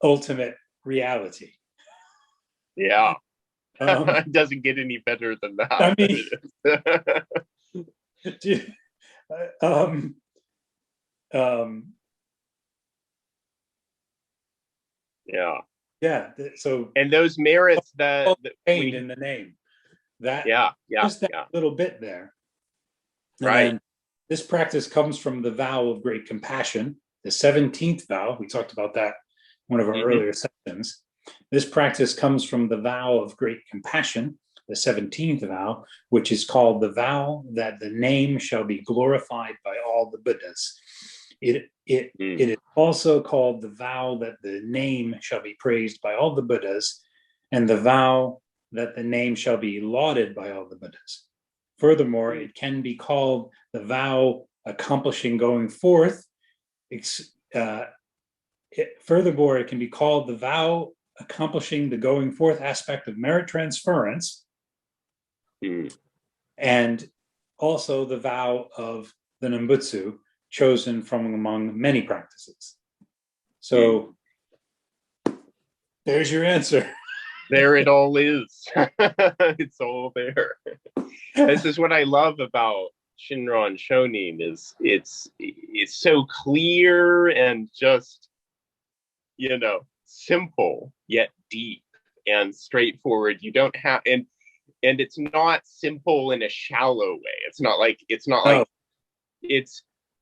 ultimate reality. Yeah. Um, It doesn't get any better than I that. mean, um, um, Yeah. yeah. So And those merits all that contained in the name. That yeah, yeah, just that yeah. little bit there. And Right. then this practice comes from the vow of great compassion, the 17th vow. We talked about that one of our Mhm. earlier sessions. This practice comes from the vow of great compassion, the 17th vow, which is called the vow that the name shall be glorified by all the Buddhas. It is also called the vow that the name shall be praised by all the Buddhas, and the vow that the name shall be lauded by all the Buddhas. Furthermore, it can be called the vow accomplishing going forth. Furthermore, it can be called the vow accomplishing the going forth aspect of merit transference, and also the vow of the Nembutsu, chosen from among many practices. So there's your answer. There it all is. It's all there. This is what I love about Shinran Shonin is it's so clear and just, simple yet deep and straightforward. You don't have and it's not simple in a shallow way. It's not like Oh,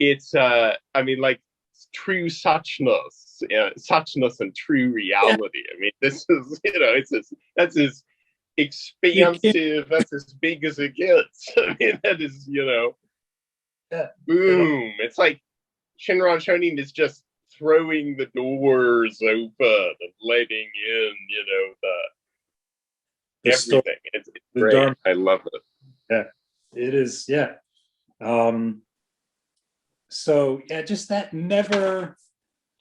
I mean, like, true suchness and true reality. I mean, this is, that's as expansive, that's as big as it gets. I mean, that is, boom. It's like Shinran Shonin is just throwing the doors open and letting in, everything. It's great. Dharma. I love it. Yeah, it is. Yeah. So yeah, just that never.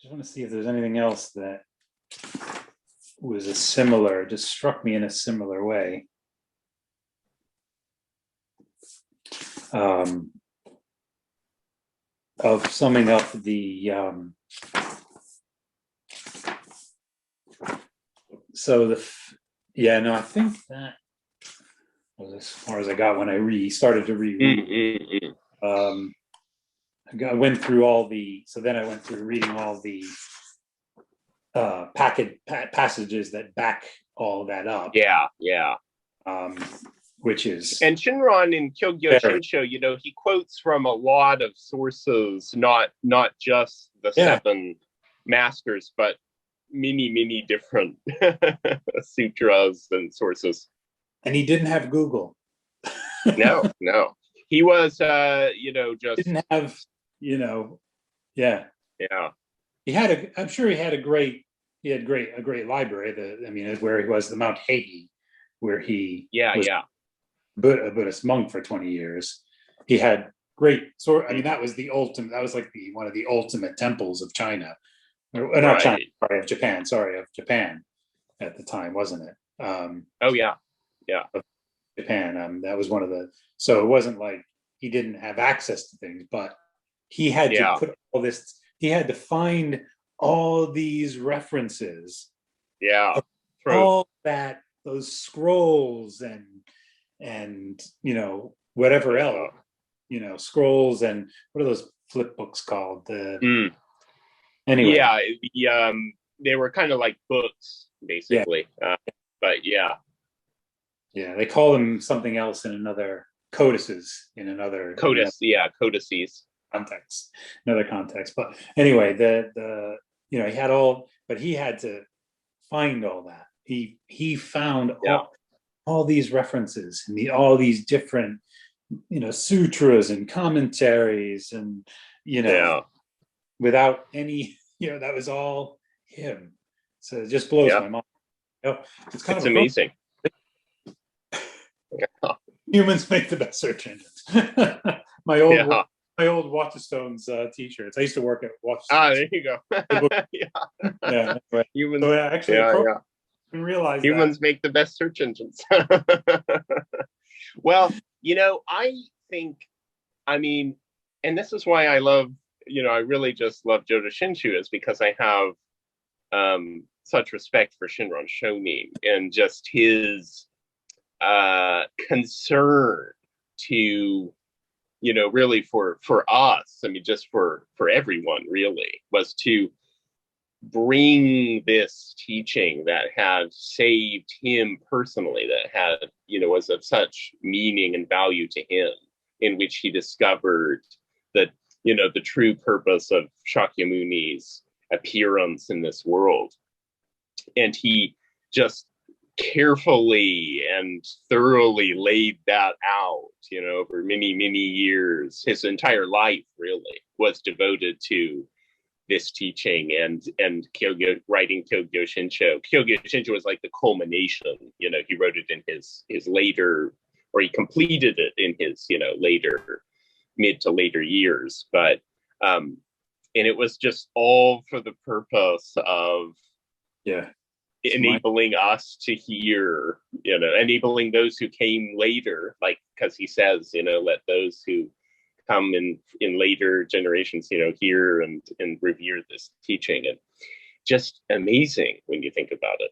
Just want to see if there's anything else that was just struck me in a similar way. Of summing up the I think that was as far as I got when I started to reread. I went through then I went through reading all the passages that back all that up. Yeah. Which is, and Shinran in Kyogyo Shinsho, he quotes from a lot of sources, not just the seven masters, but many different sutras and sources. And he didn't have Google. No. He was, just didn't have, yeah. He had I'm sure he had a great library. Where he was, the Mount Hagi, where he was a Buddhist monk for 20 years. He had great that was the ultimate. That was like one of the ultimate temples of China, or not China. Sorry, of Japan. Sorry, of Japan at the time, wasn't it? Japan. That was one of the. So it wasn't like he didn't have access to things, but he had to put all this. He had to find all these references. All that, those scrolls and whatever else, scrolls, and what are those flip books called? Anyway, they were kind of like books, basically. But they call them something else in another codices in another codices context, another context. But anyway, he had all, but he had to find all that. He found all these references and all these different sutras and commentaries, and without any that was all him. So it just blows my mind. It's kind of amazing. Humans make the best search engines. my my old Waterstones t-shirts. I used to work at Ah, Waterstones. there you go. Yeah. Yeah. Anyway. Humans, So actually, yeah, I yeah. didn't realize Humans that. make the best search engines. Well, I think, I mean, and this is why I love, I really just love Jodo Shinshu, is because I have such respect for Shinron Shonin and just his concern to, really for us, I mean, just for everyone, really, was to bring this teaching that had saved him personally, that had, was of such meaning and value to him, in which he discovered that, the true purpose of Shakyamuni's appearance in this world. And he just carefully and thoroughly laid that out, over many, many years. His entire life really was devoted to this teaching and Kyogyo, writing Kyogyo Shinsho. Kyogyo Shinsho was like the culmination. He wrote it in his later, or he completed it in his later, mid to later years. But and it was just all for the purpose of enabling us to hear, enabling those who came later, like, because he says, let those who come in later generations, hear and revere this teaching. And just amazing when you think about it,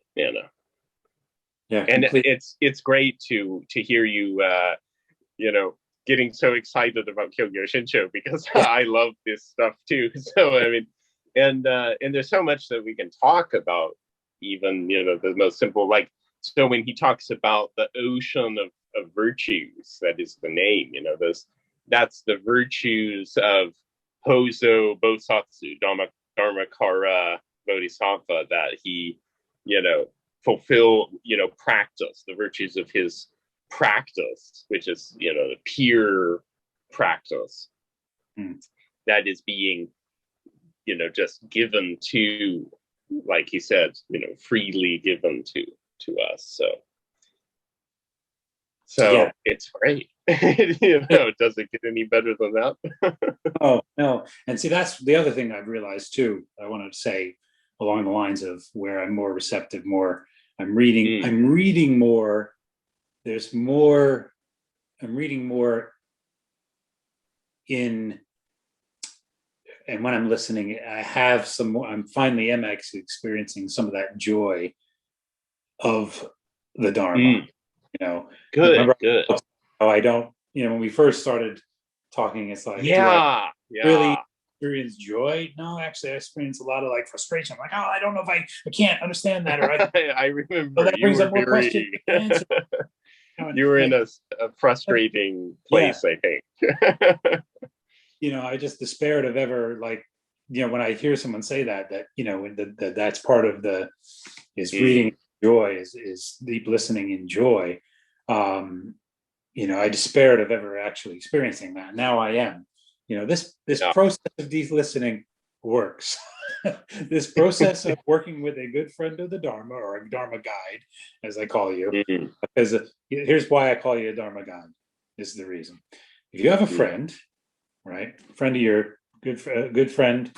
Yeah, and completely. it's great to hear you getting so excited about Kyogyo Shinsho, because I love this stuff too. So I mean, and there's so much that we can talk about, even the most simple, like, so when he talks about the ocean of virtues, that is the name, that's the virtues of Hozo, Bosatsu, Dharmakara, Bodhisattva, that he, fulfill, practice, the virtues of his practice, which is, the pure practice that is being, just given to, like he said, freely given to us. So Yeah. it's great. It doesn't get any better than that. Oh, no. And see, that's the other thing I've realized too. I wanted to say along the lines of where I'm more receptive, I'm reading more. There's more, I'm reading more in, and when I'm listening, I have some more, I'm actually experiencing some of that joy of the Dharma. Good, remember good. how I don't, when we first started talking, it's like, do I Yeah. really experience joy? No, actually, I experience a lot of like frustration. I'm like, oh, I don't know if I can't understand that, or I remember that brings up more questions than answers. You were in a frustrating place, I think. I just despaired of ever, like, when I hear someone say that that's part of is reading joy, is deep listening in joy. I despaired of ever actually experiencing that. Now I am. This process of deep listening works. This process of working with a good friend of the Dharma, or a Dharma guide, as I call you, because here's why I call you a Dharma guide. This is the reason. If you have a friend, right, friend of your good friend,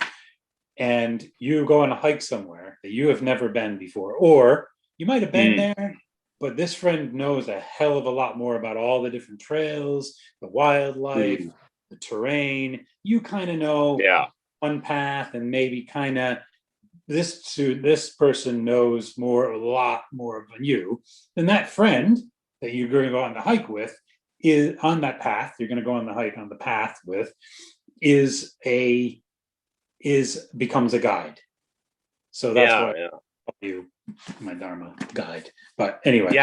and you go on a hike somewhere that you have never been before, or you might have been there, but this friend knows a hell of a lot more about all the different trails, the wildlife, the terrain. You kind of know one path, and maybe kind of this person knows a lot more than you. Then that friend that you're going to go on the hike with is on that path. You're going to go on the hike on the path with becomes a guide. So that's why I call you my Dharma guide. But anyway,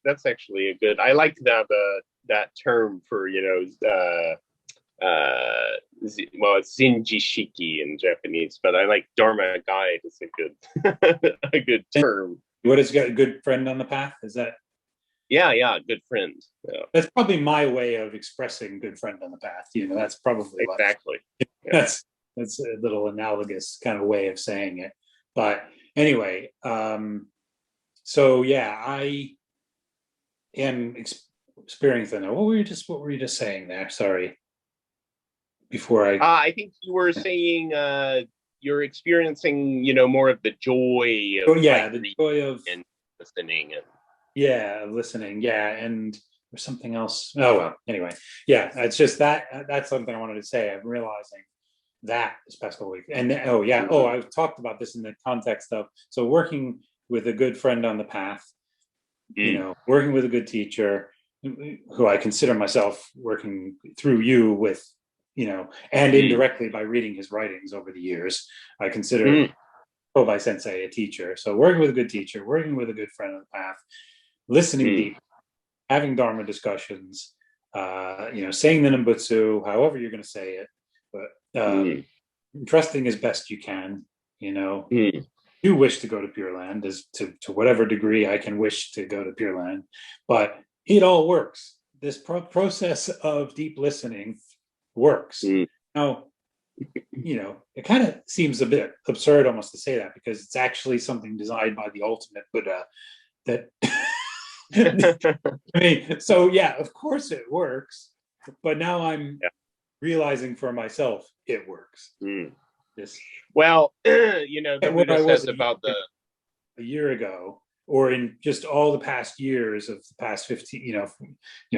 that's actually a good, I like that term for it's Zinjishiki in Japanese, but I like Dharma guide is a good term. What is a good friend on the path? Is that? Yeah, good friend. Yeah. That's probably my way of expressing good friend on the path. That's probably exactly. That's a little analogous kind of way of saying it. But anyway, so yeah, I am experiencing that. What were you just saying there? Sorry. before I. I think you were saying you're experiencing, more of the joy of Oh yeah, like the reading joy of and listening, and listening. Yeah, and there's something else. Oh well, anyway, yeah, it's just that that's something I wanted to say. I'm realizing that this past couple weeks, and oh yeah, I've talked about this in the context of so working with a good friend on the path, working with a good teacher who I consider myself working through you with, and indirectly by reading his writings over the years, I consider Kobai Sensei a teacher. So working with a good teacher, working with a good friend on the path, listening deep, having Dharma discussions, saying the Nembutsu, however you're going to say it, but trusting as best you can, do wish to go to Pure Land as to whatever degree I can wish to go to Pure Land, but it all works. This process of deep listening works. Now, it kind of seems a bit absurd almost to say that because it's actually something designed by the ultimate Buddha that I mean, so yeah, of course it works, but now I'm realizing for myself it works. Well, the what Buddha I was says about the a year ago, or in just all the past years of the past 15,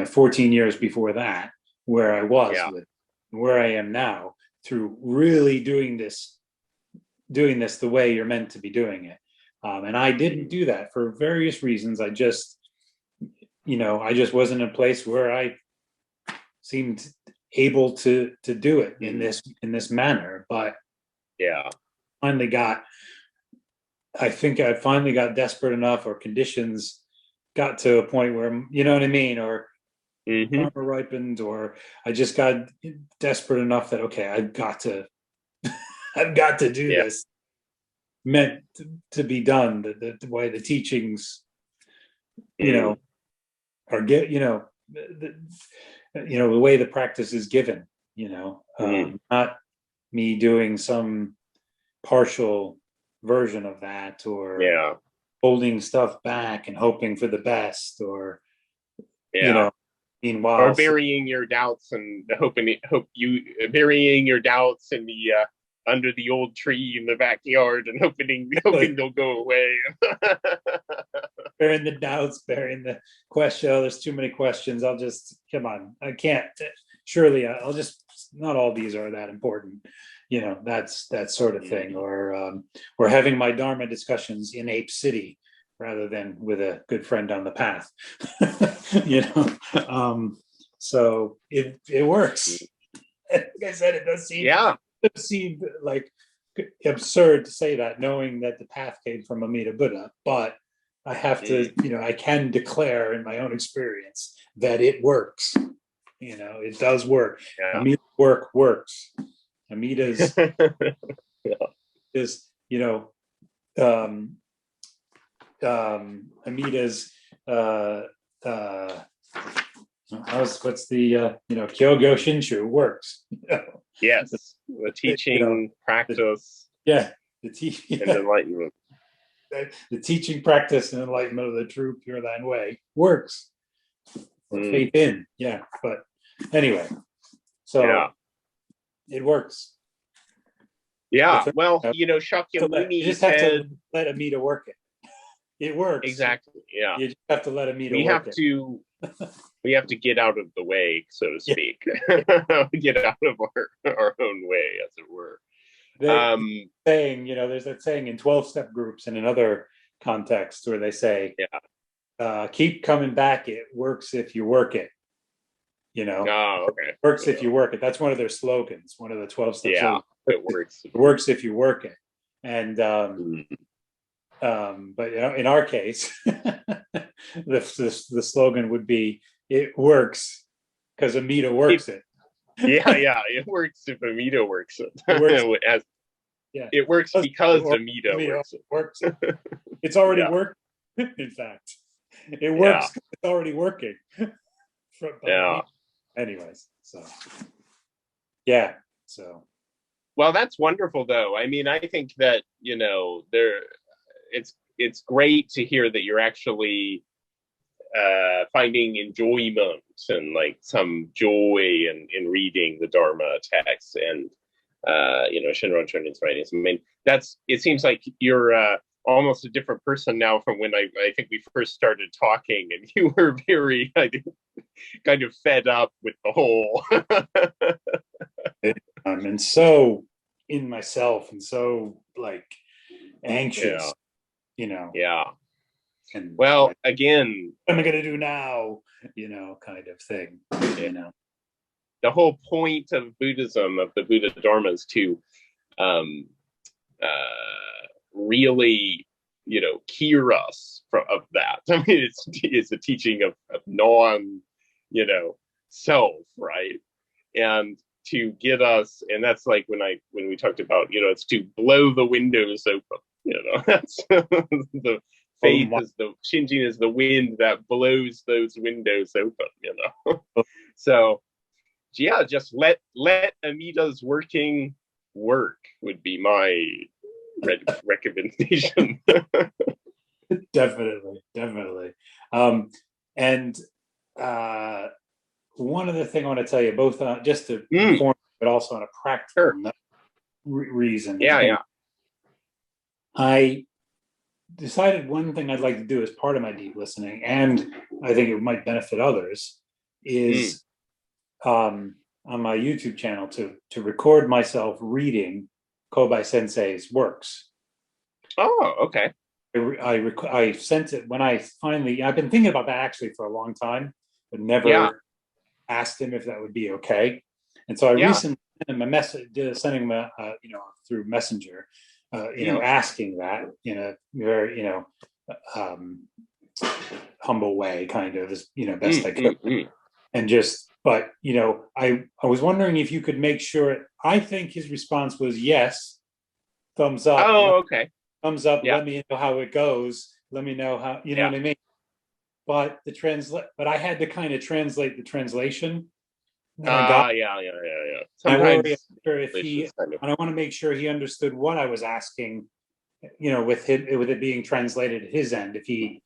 14 years before that, where I was with, where I am now, through really doing this the way you're meant to be doing it. And I didn't do that for various reasons. I just wasn't in a place where I seemed able to do it in this manner. But I think I finally got desperate enough, or conditions got to a point where, you know what I mean, or karma ripened, or I just got desperate enough that okay, I've got to do this. Meant to be done. The way the teachings, are the way the practice is given. Not me doing some partial version of that, or holding stuff back and hoping for the best, or meanwhile, or burying your doubts and burying your doubts in the under the old tree in the backyard and hoping they'll go away. Bearing the doubts, bearing the question. Oh, there's too many questions. I'll just come on. I can't. Surely, I'll just. Not all these are that important. That's that sort of thing. Or having my Dharma discussions in Ape City rather than with a good friend on the path. So it works. Like I said, it does seem like absurd to say that, knowing that the path came from Amida Buddha, but I have to, I can declare in my own experience that it works. It does work. Amida's work works. Amida's is, Amida's what's the Kyogo Shinshu works. Yes, the teaching practice. The and enlightenment. The teaching, practice, and enlightenment of the true Pure Land way works. Or faith in, but anyway, so it works. Well, Shakyamuni you just have to let Amida work it. It works. Exactly. Yeah. You just have to let Amida work it. We have to get out of the way, so to speak. Get out of our own way, as it were. Saying, there's that saying in 12-step groups in another context where they say, keep coming back. It works if you work it. It works if you work it. That's one of their slogans, one of the 12 steps. It works. It works if you work it. And but in our case, the slogan would be, it works because Amida works it. It works if Amida works it. It works because Amida works it. It's already worked. In fact, it works. It's already working. Anyways, so well, that's wonderful, though. I mean, I think that it's great to hear that you're actually finding enjoyment and like some joy in reading the Dharma text and Shinran Shonin's writings. I mean, it seems like you're almost a different person now from when I think we first started talking, and you were very kind of fed up with the whole. And so in myself and so like anxious, Yeah. And well, like, again, what am I gonna do now? Kind of thing. The whole point of Buddhism, of the Buddha Dharmas, to really, cure us of that. I mean, it's a teaching of non, self, right? And to get us, and that's like when we talked about, it's to blow the windows open. That's the faith is the Shinjin is the wind that blows those windows open. So yeah, just let Amida's working work would be my recommendation. Definitely. And one other thing I want to tell you, both just to inform, but also on a practical reason. Yeah. I decided one thing I'd like to do as part of my deep listening, and I think it might benefit others, is on my YouTube channel to record myself reading Kobai Sensei's works. Oh, okay. I sent it when I've been thinking about that actually for a long time, but never asked him if that would be okay. And so I recently sent him a message, sending him through Messenger, asking that in a very, humble way, kind of, as best I could. And but I was wondering if you could make sure. I think his response was yes, thumbs up. Oh, okay. Thumbs up. Yeah. Let me know how it goes. Let me know how, know what I mean. But but I had to kind of translate the translation. Yeah. Sometimes and I want to make sure he understood what I was asking. With it being translated at his end. If he,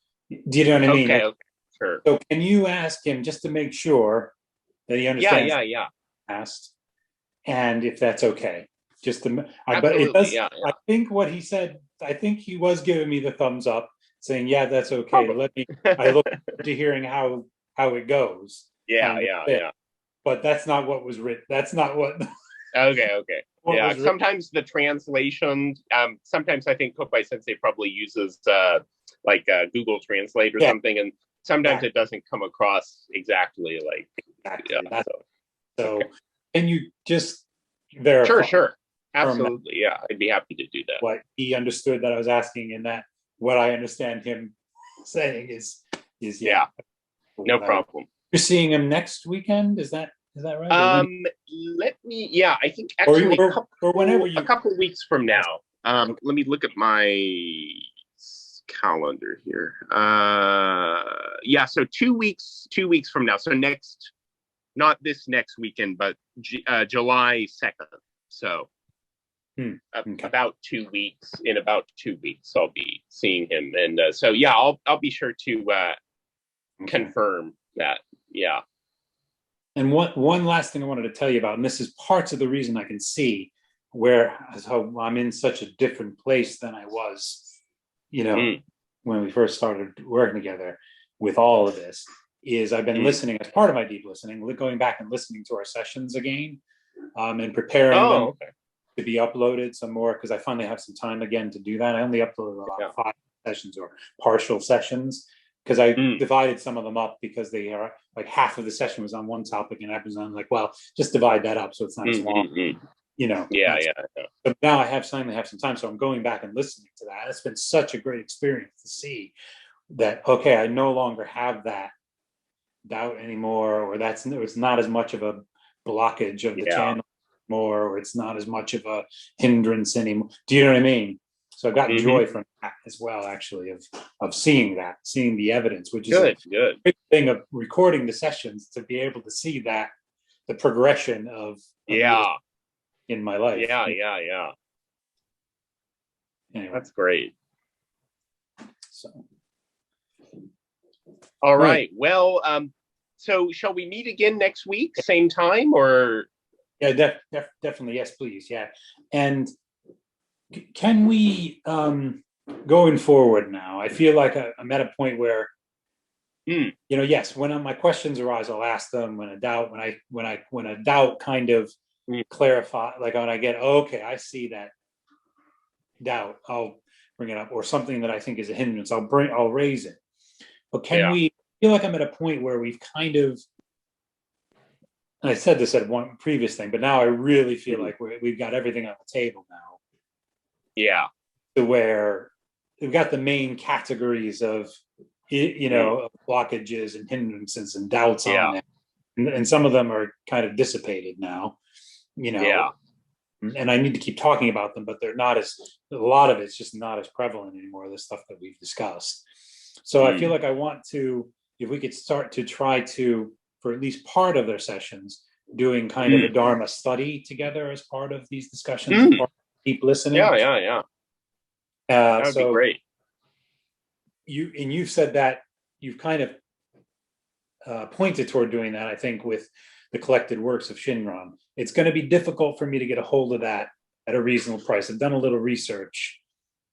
do you know what I mean? Okay. Sure. So can you ask him just to make sure that he understands? Yeah. Asked, and if that's okay, just to. But it does. Yeah. I think what he said. I think he was giving me the thumbs up, saying, "Yeah, that's okay." I look forward to hearing how it goes. Yeah. But that's not what was written. That's not what. Okay. Sometimes the translation. Sometimes I think Kobai Sensei probably uses Google Translate or something, and sometimes it doesn't come across exactly like. Exactly. So can you just verify? Sure. Absolutely. Yeah, I'd be happy to do that. What he understood that I was asking, and that what I understand him saying is no problem. You're seeing him next weekend, is that right? Let me. Yeah, I think actually a couple of weeks from now. Let me look at my calendar here. So 2 weeks. 2 weeks from now. So not this next weekend, but July 2nd. So about 2 weeks. In about 2 weeks, I'll be seeing him, and I'll be sure to confirm that. Yeah. And one last thing I wanted to tell you about, and this is parts of the reason I can see how I'm in such a different place than I was, when we first started working together with all of this, is I've been listening as part of my deep listening, going back and listening to our sessions again, and preparing them to be uploaded some more, because I finally have some time again to do that. I only uploaded about 5 sessions or partial sessions, because I divided some of them up, because they are like half of the session was on one topic, and I was on like, well, just divide that up so it's not as long. But now I finally have some time, so I'm going back and listening to that. It's been such a great experience to see that, okay, I no longer have that doubt anymore, or it's not as much of a blockage of the channel more, or it's not as much of a hindrance anymore. Do you know what I mean? So I've gotten joy from that as well, actually, of seeing the evidence, which is a big thing of recording the sessions, to be able to see that the progression of in my life. Yeah. Anyway. That's great. So All Right. right. Well, so shall we meet again next week, same time, or? Yeah, definitely. Yes, please. Yeah. And can we, going forward now, I feel like I'm at a point where, Hmm. yes, when my questions arise, I'll ask them. When a doubt kind of Hmm. clarify, like when I get, okay, I see that doubt, I'll bring it up, or something that I think is a hindrance, I'll raise it. But can Yeah. we, I feel like I'm at a point where we've kind of, and I said this at one previous thing, but now I really feel like we've got everything on the table now, Yeah. to where we've got the main categories of, of blockages and hindrances and doubts on Yeah. there. And some of them are kind of dissipated now, Yeah. and I need to keep talking about them, but they're not as, a lot of it's just not as prevalent anymore, the stuff that we've discussed. So I feel like I want to, if we could start to try to, for at least part of their sessions, doing kind of a Dharma study together as part of these discussions, and part of deep listening. Yeah. That would be So great. you've said that you've kind of pointed toward doing that, I think, with the collected works of Shinran. It's going to be difficult for me to get a hold of that at a reasonable price. I've done a little research,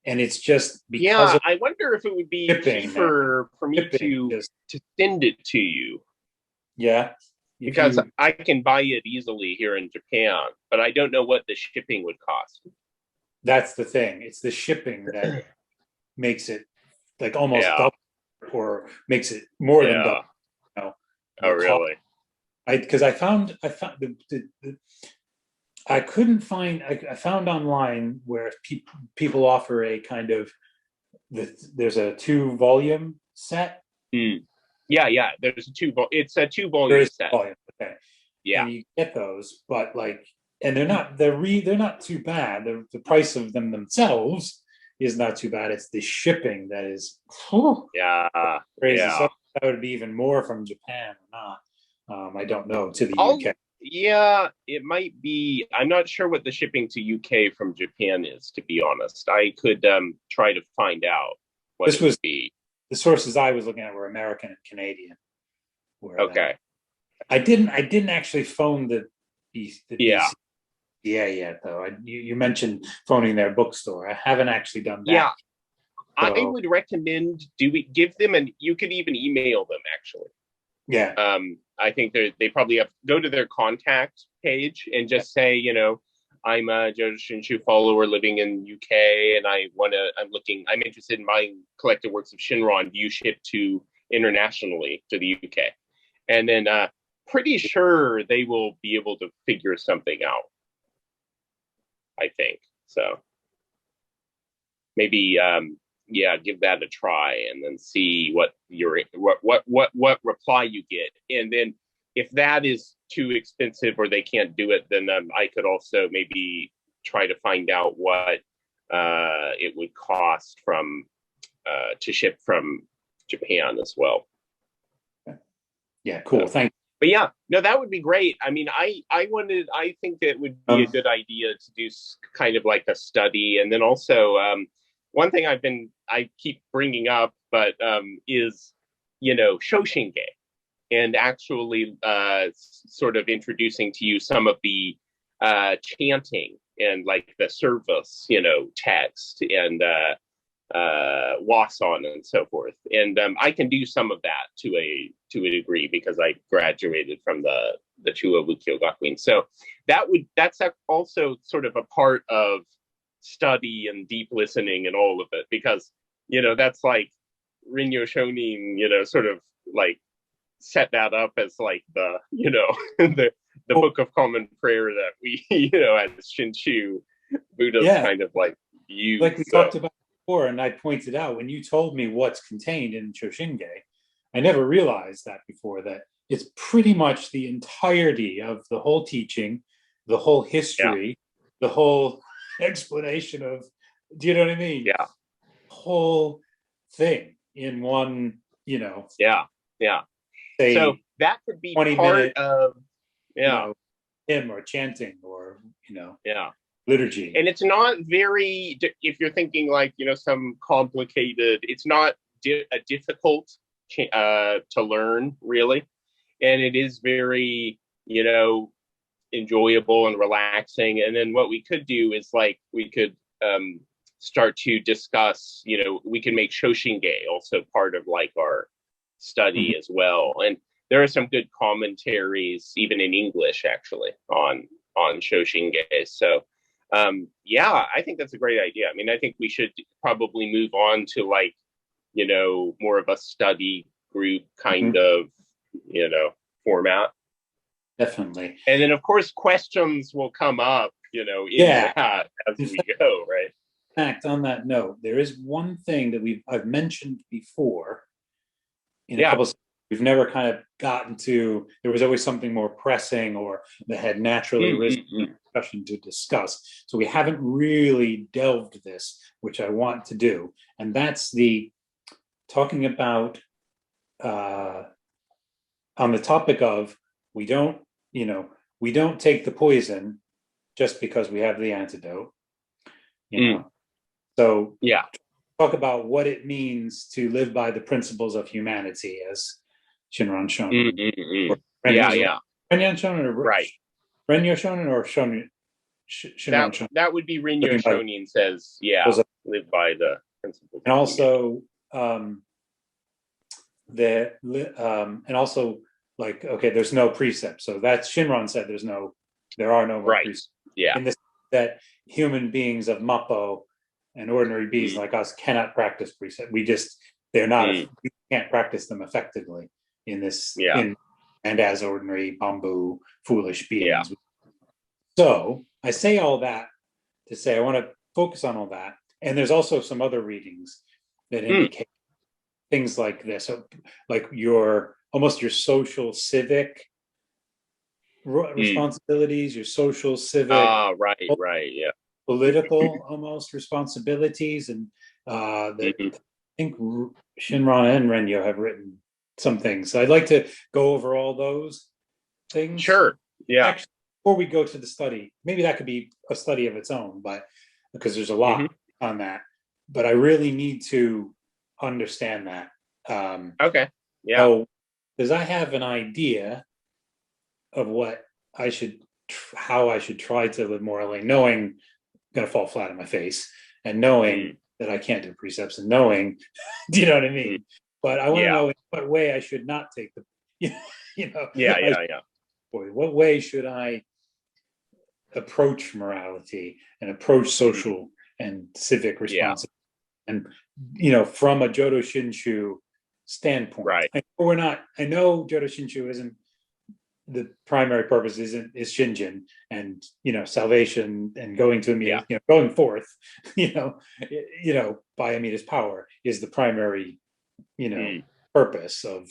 and it's just because Yeah, of I wonder if it would be shipping. cheaper for me Shipping, to send it to you, yeah. If because you, I can buy it easily here in Japan, but I don't know what the shipping would cost. that's the thing. It's the shipping that makes it like almost Yeah. double, or makes it more than double. Yeah. You know, Oh, the cost. really? Because I found I couldn't find. I found online where people offer a kind of, there's a 2 volume set. Yeah. It's a two There volume is set. volume, okay, Yeah. and you get those, but like, and they're not too bad. The price of them themselves is not too bad. It's the shipping that is Yeah. crazy. Yeah. So that would be even more from Japan or not. I don't know, to the I'll, UK. yeah, it might be. I'm not sure what the shipping to UK from Japan is, to be honest. I could try to find out what This it would was be. the sources I was looking at were American and Canadian. Where that Okay. I didn't actually phone the Yeah. BC yet, though. You mentioned phoning their bookstore. I haven't actually done that. Yeah. I So would recommend give them, and you could even email them actually. yeah, I think they probably have go to their contact page and just say, I'm a Joe Shinshu follower living in UK, and I'm interested in buying collected works of Shinron. Do you ship to internationally to the UK? And then pretty sure they will be able to figure something out. I think so. Maybe give that a try, and then see what reply you get. And then if that is too expensive or they can't do it, then I could also maybe try to find out what it would cost to ship from Japan as well. yeah, cool. Thank you. But yeah, no, that would be great. I mean, I think that it would be a good idea to do kind of like a study. And then also one thing I keep bringing up, but is, Shoshinge, and actually sort of introducing to you some of the chanting and like the service, text, and Wason and so forth. And I can do some of that to a degree because I graduated from the Chuo Bukyo Gakuin. So that's also sort of a part of study and deep listening and all of it, because that's like Rinyo Shonin, sort of like set that up as like the the Book of Common Prayer that we as Shinshu Buddhas kind of like use. Like we talked about before, and I pointed out when you told me what's contained in Shoshinge, I never realized that before, that it's pretty much the entirety of the whole teaching, the whole history, the whole explanation of, do you know what I mean? Yeah. Whole thing in one, Yeah. say, so that could be 20 part minute, of hymn or chanting or, yeah. liturgy. And it's not if you're thinking like, some complicated, it's not a difficult to learn, really. And it is very, enjoyable and relaxing. And then what we could do is like we could start to discuss, we can make Shoshinge also part of like our study as well. And there are some good commentaries, even in English, actually, on Shoshinge. So yeah, I think that's a great idea. I mean, I think we should probably move on to like, more of a study group kind of, format. Definitely. And then, of course, questions will come up, in that as we go, right? In fact, on that note, there is one thing that I've mentioned before in a couple of, we've never kind of gotten to. There was always something more pressing or that had naturally arisen discussion to discuss. So we haven't really delved this, which I want to do, and that's the talking about on the topic of we don't take the poison just because we have the antidote. So yeah, talk about what it means to live by the principles of humanity, as Shinran Shonen. Yeah. Renyan Shonen, or right? Renyo Shonen or Shonen? Shinran Shonen. That would be Renyo Shonin says, live by the principles. And also, and also, like, okay, there's no precept. So that's Shinran said there are no precepts. Yeah. In this, that human beings of Mappo and ordinary beings like us cannot practice precept. They're not, we can't practice them effectively in this, and as ordinary bamboo, foolish beings. Yeah. So I say all that to say I want to focus on all that. And there's also some other readings that indicate things like this, like your social civic responsibilities, your social civic, political almost responsibilities, and that I think Shinran and Renyo have written some things. So I'd like to go over all those things. Sure. Yeah. Actually, before we go to the study, maybe that could be a study of its own, but because there's a lot on that. But I really need to understand that. Okay. Yeah. So, because I have an idea of how I should try to live morally, knowing I'm going to fall flat on my face, and knowing that I can't do precepts, and knowing, do you know what I mean? But I want to know in what way I should not take the, what way should I approach morality and approach social and civic responsibility, and from a Jodo Shinshu standpoint. Right. I know Jodo Shinshu isn't the primary purpose is Shinjin and salvation and going to Amida, going forth, by Amida's power is the primary, purpose of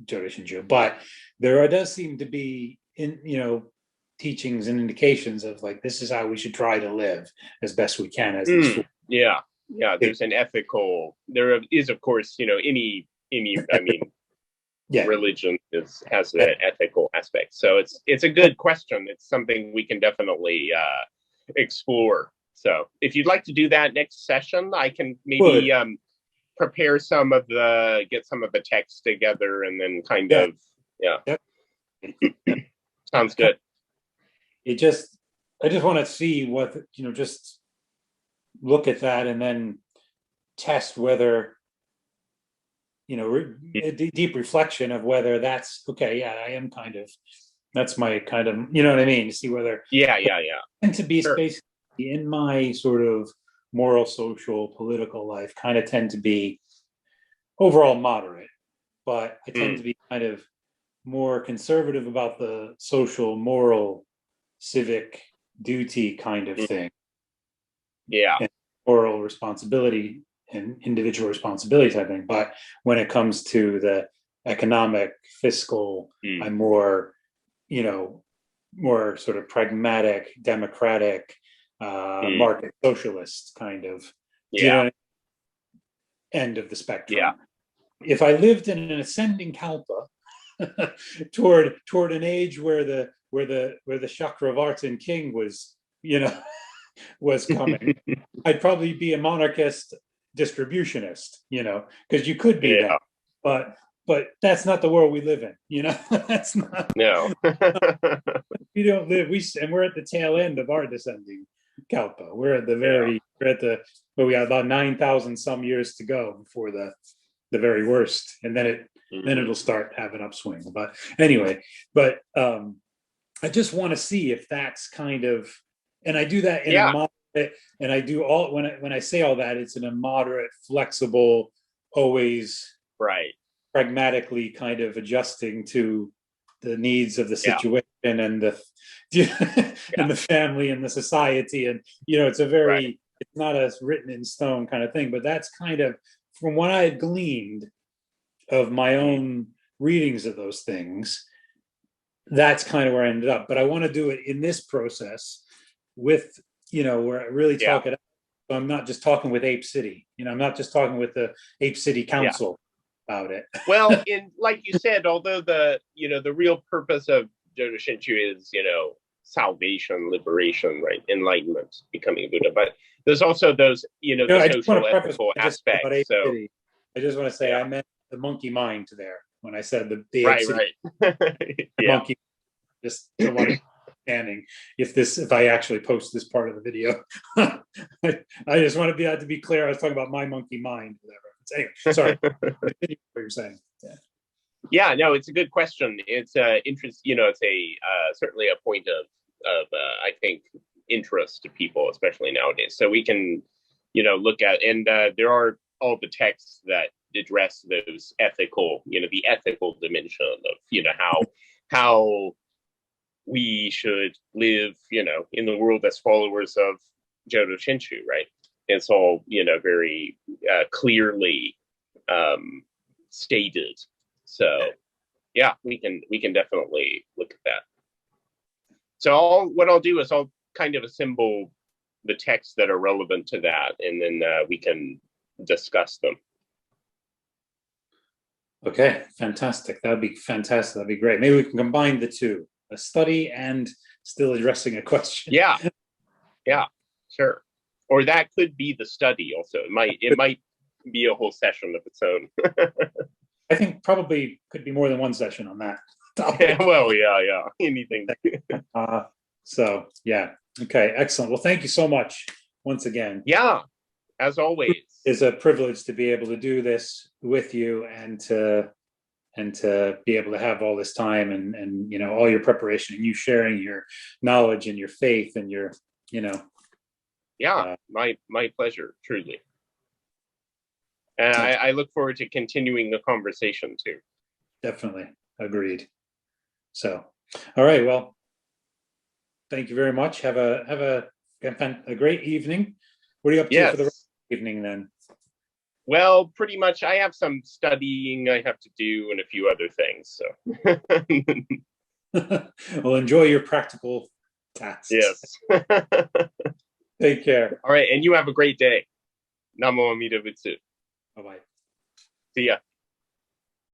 Jodo Shinshu. But there does seem to be teachings and indications of like this is how we should try to live as best we can as these fools. There's an ethical, there is of course any religion has an ethical aspect, so it's a good question. It's something we can definitely explore. So if you'd like to do that next session, I can maybe prepare get some of the text together and then kind of sounds good. I just want to see what, just look at that and then test whether, a deep reflection of whether that's okay. Yeah, I am that's my kind of, you know what I mean? To see whether. And to be basically in my sort of moral, social, political life, kind of tend to be overall moderate, but I tend to be kind of more conservative about the social, moral, civic duty kind of thing. And moral responsibility and individual responsibility type thing. But when it comes to the economic, fiscal, I'm more, more sort of pragmatic, democratic, market socialist kind of end of the spectrum. If I lived in an ascending kalpa toward an age where the Chakravartin king was, was coming, I'd probably be a monarchist distributionist, because you could be that. But but that's not the world we live in. That's not. No. We don't live. And we're at the tail end of our descending Kalpa. We're at the very. We're at the. But we got about 9,000 some years to go before the very worst, and then it'll start having upswing. But anyway, I just want to see if that's kind of, and I do that in a moderate, and I do all when I say all that, it's in a moderate, flexible, always pragmatically kind of adjusting to the needs of the situation and the and the family and the society, and it's a very it's not a written in stone kind of thing, but that's kind of from what I had gleaned of my own readings of those things. That's kind of where I ended up, but I want to do it in this process with, where I really talk it out. So I'm not just talking with Ape City, I'm not just talking with the Ape City Council about it. Well, like you said, although the real purpose of Jodo Shinshu is, salvation, liberation, right? Enlightenment, becoming a Buddha. But there's also those, the social, ethical aspects. So I just want to say I meant the monkey mind there when I said the right. monkey. Just don't want to understanding if I actually post this part of the video. I just want to be clear. I was talking about my monkey mind, whatever. Anyway, sorry. Continue what you're saying. Yeah, no, it's a good question. It's interest. It's certainly a point of I think interest to people, especially nowadays. So we can, look at, and there are all the texts that address those ethical, the ethical dimension of, how we should live, in the world as followers of Jodo Shinshu, right? It's all, very clearly stated. So, yeah, we can definitely look at that. So what I'll do is I'll kind of assemble the texts that are relevant to that, and then we can discuss them. Okay, fantastic. That'd be fantastic. That'd be great. Maybe we can combine the two, a study and still addressing a question. Yeah, sure. Or that could be the study also. It might be a whole session of its own. I think probably could be more than one session on that topic. Well, yeah. Anything. So, yeah. Okay, excellent. Well, thank you so much once again. Yeah, as always. It's a privilege to be able to do this with you and to be able to have all this time and all your preparation and you sharing your knowledge and your faith and your, Yeah, my pleasure, truly. And I look forward to continuing the conversation too. Definitely. Agreed. So, all right. Well, thank you very much. Have a great evening. What are you up to for the rest of the evening then? Well, pretty much I have some studying I have to do and a few other things. So well, enjoy your practical tasks. Yes. Take care. All right. And you have a great day. Namo Amida Butsu. Bye-bye. See ya.